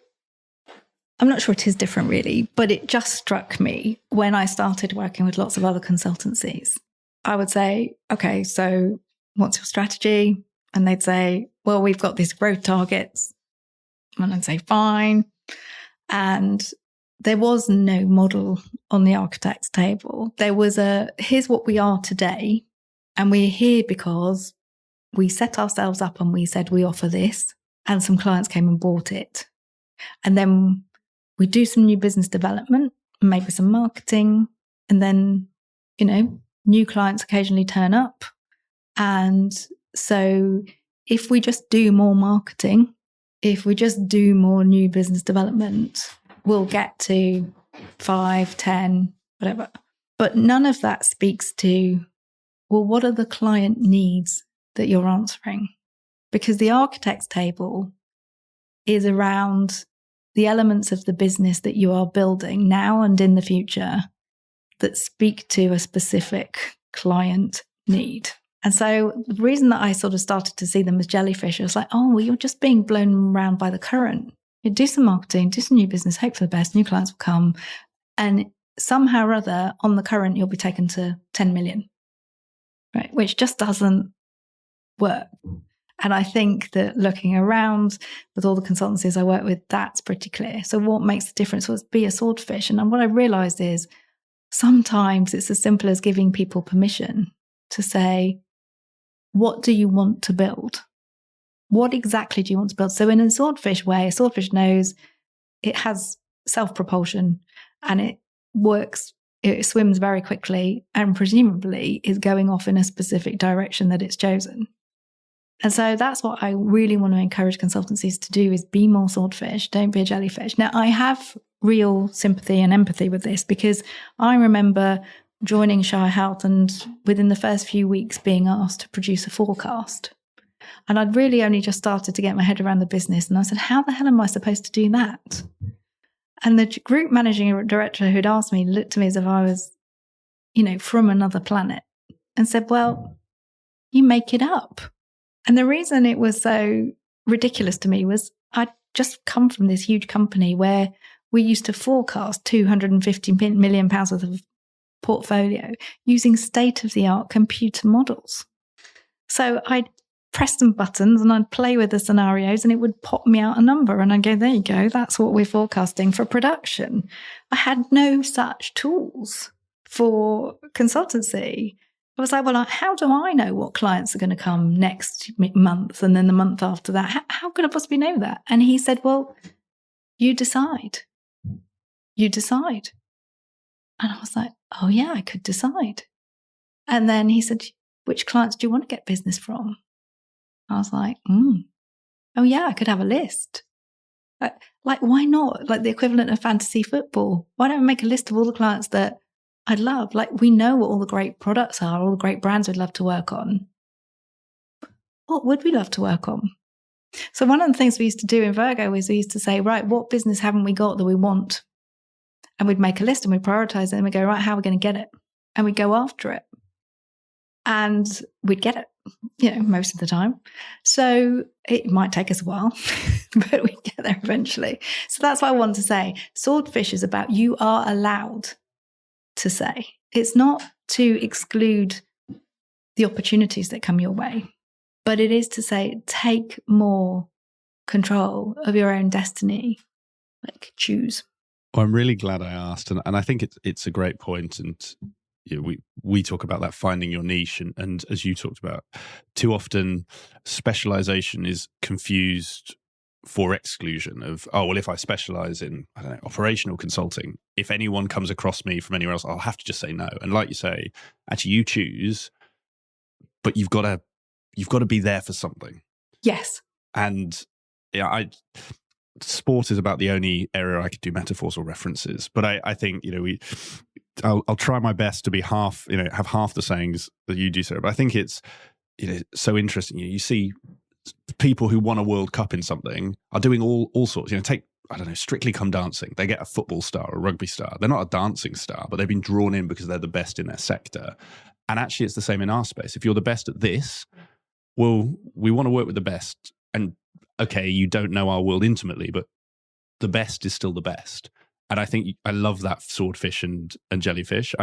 I'm not sure it is different really, but it just struck me when I started working with lots of other consultancies. I would say, okay, so what's your strategy? And they'd say, well, we've got these growth targets. And I'd say, fine. And there was no model on the architect's table. There was here's what we are today. And we're here because we set ourselves up and we said we offer this. And some clients came and bought it. And then we do some new business development, maybe some marketing. And then, new clients occasionally turn up. And so if we just do more marketing, if we just do more new business development, we'll get to 5, 10, whatever. But none of that speaks to, well, what are the client needs that you're answering? Because the architect's table is around the elements of the business that you are building now and in the future that speak to a specific client need. And so the reason that I sort of started to see them as jellyfish, I was like, oh, well, you're just being blown around by the current. You do some marketing, do some new business, hope for the best, new clients will come. And somehow or other, on the current, you'll be taken to 10 million, right? Which just doesn't work. And I think that looking around with all the consultancies I work with, that's pretty clear. So what makes the difference was be a swordfish. And what I realized is sometimes it's as simple as giving people permission to say, what do you want to build? What exactly do you want to build? So in a swordfish way, a swordfish knows it has self-propulsion and it works, it swims very quickly and presumably is going off in a specific direction that it's chosen. And so that's what I really want to encourage consultancies to do is be more swordfish, don't be a jellyfish. Now, I have real sympathy and empathy with this because I remember joining Shire Health and within the first few weeks being asked to produce a forecast. And I'd really only just started to get my head around the business. And I said, how the hell am I supposed to do that? And the group managing director who'd asked me looked to me as if I was, from another planet and said, well, you make it up. And the reason it was so ridiculous to me was I'd just come from this huge company where we used to forecast £250 million worth of portfolio using state-of-the-art computer models. So I'd press some buttons and I'd play with the scenarios and it would pop me out a number and I'd go, there you go, that's what we're forecasting for production. I had no such tools for consultancy. I was like, well, how do I know what clients are going to come next month and then the month after that? How could I possibly know that? And he said, well, you decide. You decide. And I was like, oh, yeah, I could decide. And then he said, which clients do you want to get business from? I was like, oh, yeah, I could have a list. Like, why not? Like the equivalent of fantasy football. Why don't we make a list of all the clients that I'd love? Like, we know what all the great products are, all the great brands we'd love to work on. What would we love to work on? So one of the things we used to do in Virgo is we used to say, right, what business haven't we got that we want? And we'd make a list and we'd prioritize it and we'd go, right, how are we going to get it? And we'd go after it. And we'd get it, most of the time. So it might take us a while, but we'd get there eventually. So that's what I want to say. Swordfish is about you are allowed to say. It's not to exclude the opportunities that come your way, but it is to say, take more control of your own destiny. Like, choose. Well, I'm really glad I asked. And I think it's a great point. And we talk about that finding your niche. And as you talked about, too often specialization is confused for exclusion of, oh, well, if I specialize in, operational consulting, if anyone comes across me from anywhere else, I'll have to just say no. And like you say, actually you choose, but you've got to be there for something. Yes. And sport is about the only area I could do metaphors or references. But I think, I'll try my best to be have half the sayings that you do, Sarah. But I think it's, so interesting. You see people who won a World Cup in something are doing all sorts, take, Strictly Come Dancing. They get a football star, a rugby star. They're not a dancing star, but they've been drawn in because they're the best in their sector. And actually it's the same in our space. If you're the best at this, well, we want to work with the best. And okay, you don't know our world intimately, but the best is still the best. And I think I love that swordfish and jellyfish.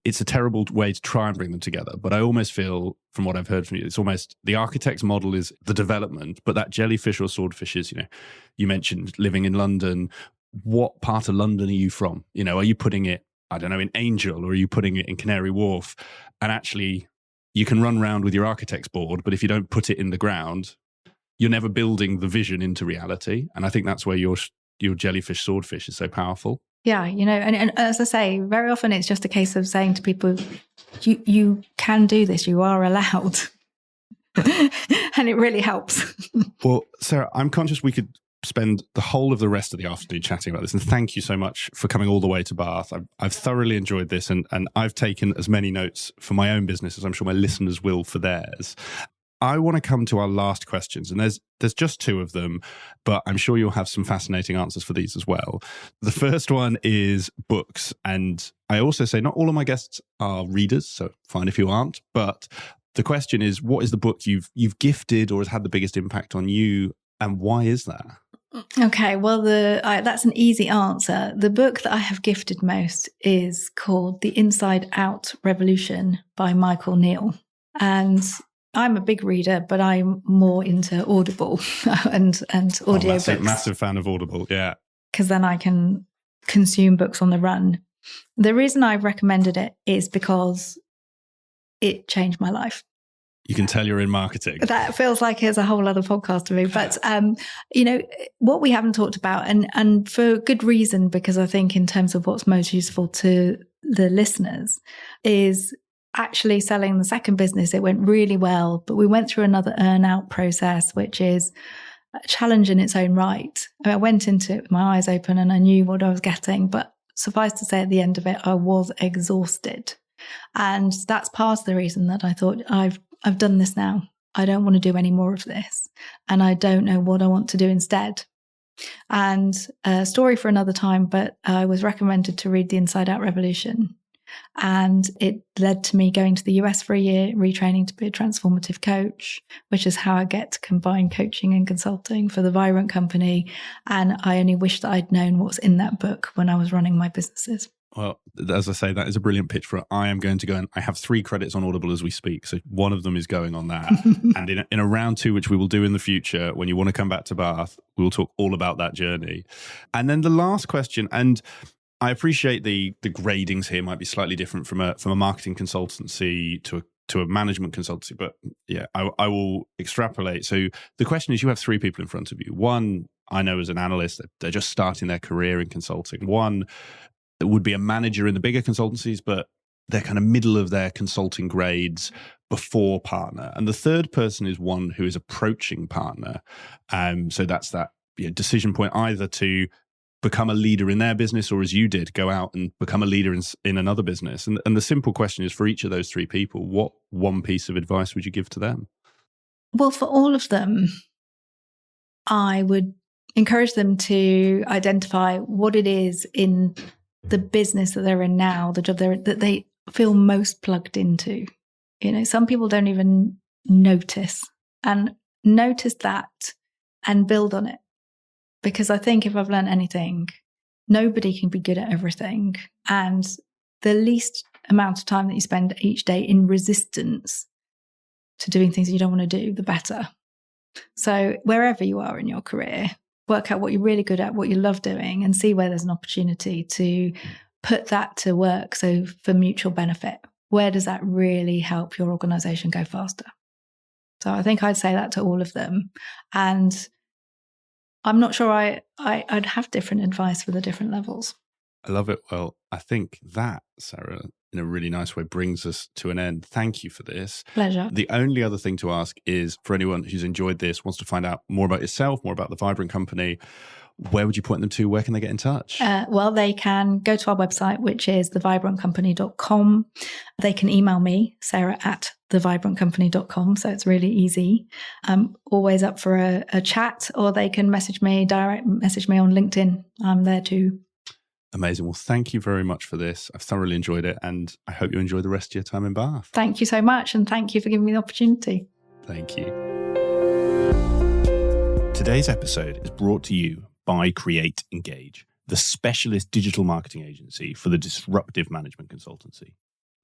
It's a terrible way to try and bring them together, but I almost feel, from what I've heard from you, it's almost the architect's model is the development, but that jellyfish or swordfish is, you mentioned living in London. What part of London are you from? Are you putting it, I don't know, in Angel, or are you putting it in Canary Wharf? And actually, you can run around with your architect's board, but if you don't put it in the ground, you're never building the vision into reality. And I think that's where your jellyfish swordfish is so powerful. Yeah, and as I say, very often it's just a case of saying to people, you can do this, you are allowed. And it really helps. Well, Sarah, I'm conscious we could spend the whole of the rest of the afternoon chatting about this. And thank you so much for coming all the way to Bath. I've thoroughly enjoyed this, and I've taken as many notes for my own business as I'm sure my listeners will for theirs. I want to come to our last questions, and there's just two of them, but I'm sure you'll have some fascinating answers for these as well. The first one is books, and I also say not all of my guests are readers, so fine if you aren't, but the question is, what is the book you've gifted or has had the biggest impact on you, and why is that? Okay, well, that's an easy answer. The book that I have gifted most is called The Inside Out Revolution by Michael Neal, and I'm a big reader, but I'm more into Audible and audiobooks. Massive fan of Audible, yeah. Because then I can consume books on the run. The reason I've recommended it is because it changed my life. You can tell you're in marketing. That feels like it's a whole other podcast to me. But, what we haven't talked about, and for good reason, because I think in terms of what's most useful to the listeners, is actually selling the second business. It went really well, but we went through another earn-out process, which is a challenge in its own right. I went into it with my eyes open and I knew what I was getting, but suffice to say at the end of it, I was exhausted. And that's part of the reason that I thought, I've done this now. I don't want to do any more of this. And I don't know what I want to do instead. And a story for another time, but I was recommended to read The Inside Out Revolution. And it led to me going to the US for a year, retraining to be a transformative coach, which is how I get to combine coaching and consulting for the Vibrant Company. And I only wish that I'd known what's in that book when I was running my businesses. Well, as I say, that is a brilliant pitch for it. I am going to go, and I have 3 credits on Audible as we speak. So one of them is going on that. And in a round 2, which we will do in the future, when you want to come back to Bath, we will talk all about that journey. And then the last question, and I appreciate the gradings here might be slightly different from a marketing consultancy to a management consultancy, but yeah, I will extrapolate. So the question is, you have 3 people in front of you. One, I know as an analyst, they're just starting their career in consulting. One would be a manager in the bigger consultancies, but they're kind of middle of their consulting grades before partner. And the third person is one who is approaching partner. So that's that decision point, either to become a leader in their business, or as you did, go out and become a leader in another business. And the simple question is, for each of those 3 people, what one piece of advice would you give to them? Well, for all of them, I would encourage them to identify what it is in the business that they're in now, the job that they feel most plugged into. Some people don't even notice, and notice that and build on it. Because I think if I've learned anything, nobody can be good at everything. And the least amount of time that you spend each day in resistance to doing things you don't want to do, the better. So wherever you are in your career, work out what you're really good at, what you love doing, and see where there's an opportunity to put that to work. So for mutual benefit, where does that really help your organization go faster? So I think I'd say that to all of them. And I'm not sure I'd have different advice for the different levels. I love it. Well, I think that, Sarah, in a really nice way, brings us to an end. Thank you for this. Pleasure. The only other thing to ask is, for anyone who's enjoyed this, wants to find out more about yourself, more about the Vibrant Company, where would you point them to? Where can they get in touch? Well, they can go to our website, which is thevibrantcompany.com. They can email me, sarah@thevibrantcompany.com. So it's really easy. I'm always up for a chat, or they can direct message me on LinkedIn. I'm there too. Amazing. Well, thank you very much for this. I've thoroughly enjoyed it, and I hope you enjoy the rest of your time in Bath. Thank you so much, and thank you for giving me the opportunity. Thank you. Today's episode is brought to you by Create Engage, the specialist digital marketing agency for the disruptive management consultancy.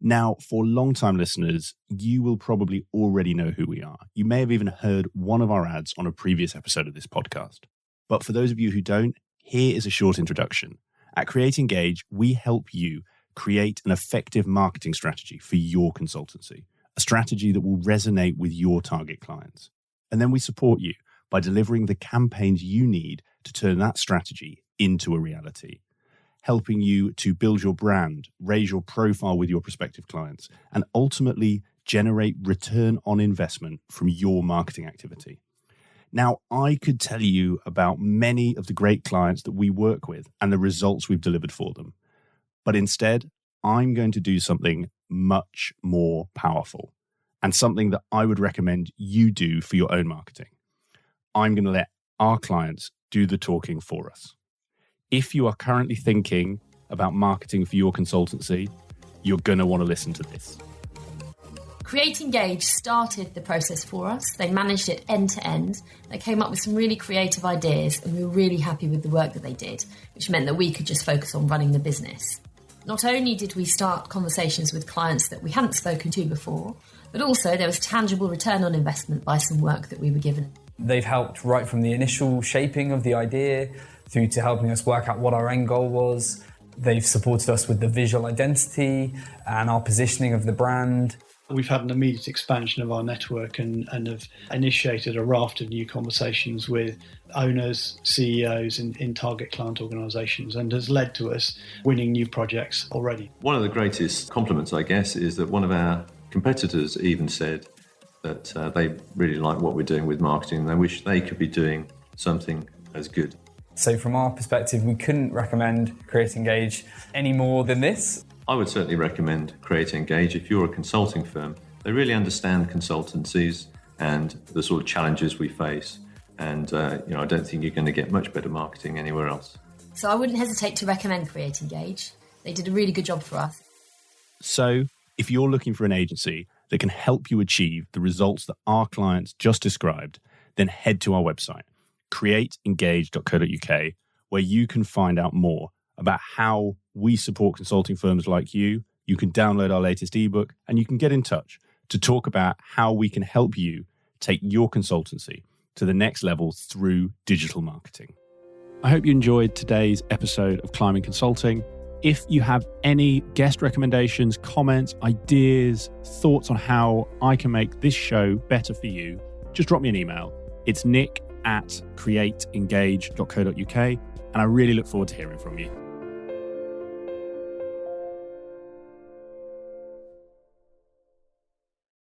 Now, for long-time listeners, you will probably already know who we are. You may have even heard one of our ads on a previous episode of this podcast. But for those of you who don't, here is a short introduction. At Create Engage, we help you create an effective marketing strategy for your consultancy, a strategy that will resonate with your target clients. And then we support you by delivering the campaigns you need to turn that strategy into a reality, helping you to build your brand, raise your profile with your prospective clients, and ultimately generate return on investment from your marketing activity. Now, I could tell you about many of the great clients that we work with and the results we've delivered for them. But instead, I'm going to do something much more powerful and something that I would recommend you do for your own marketing. I'm going to let our clients do the talking for us. If you are currently thinking about marketing for your consultancy, you're going to want to listen to this. Create Engage started the process for us. They managed it end to end. They came up with some really creative ideas and we were really happy with the work that they did, which meant that we could just focus on running the business. Not only did we start conversations with clients that we hadn't spoken to before, but also there was tangible return on investment by some work that we were given. They've helped right from the initial shaping of the idea through to helping us work out what our end goal was. They've supported us with the visual identity and our positioning of the brand. We've had an immediate expansion of our network and have initiated a raft of new conversations with owners, CEOs in target client organisations, and has led to us winning new projects already. One of the greatest compliments, I guess, is that one of our competitors even said that they really like what we're doing with marketing and they wish they could be doing something as good. So from our perspective, we couldn't recommend Create Engage any more than this. I would certainly recommend Create Engage if you're a consulting firm. They really understand consultancies and the sort of challenges we face. And I don't think you're going to get much better marketing anywhere else. So I wouldn't hesitate to recommend Create Engage. They did a really good job for us. So if you're looking for an agency that can help you achieve the results that our clients just described, then head to our website, createengage.co.uk, where you can find out more about how we support consulting firms like you. You can download our latest ebook and you can get in touch to talk about how we can help you take your consultancy to the next level through digital marketing. I hope you enjoyed today's episode of Climbing Consulting. If you have any guest recommendations, comments, ideas, thoughts on how I can make this show better for you, just drop me an email. It's nick@createengage.co.uk, and I really look forward to hearing from you.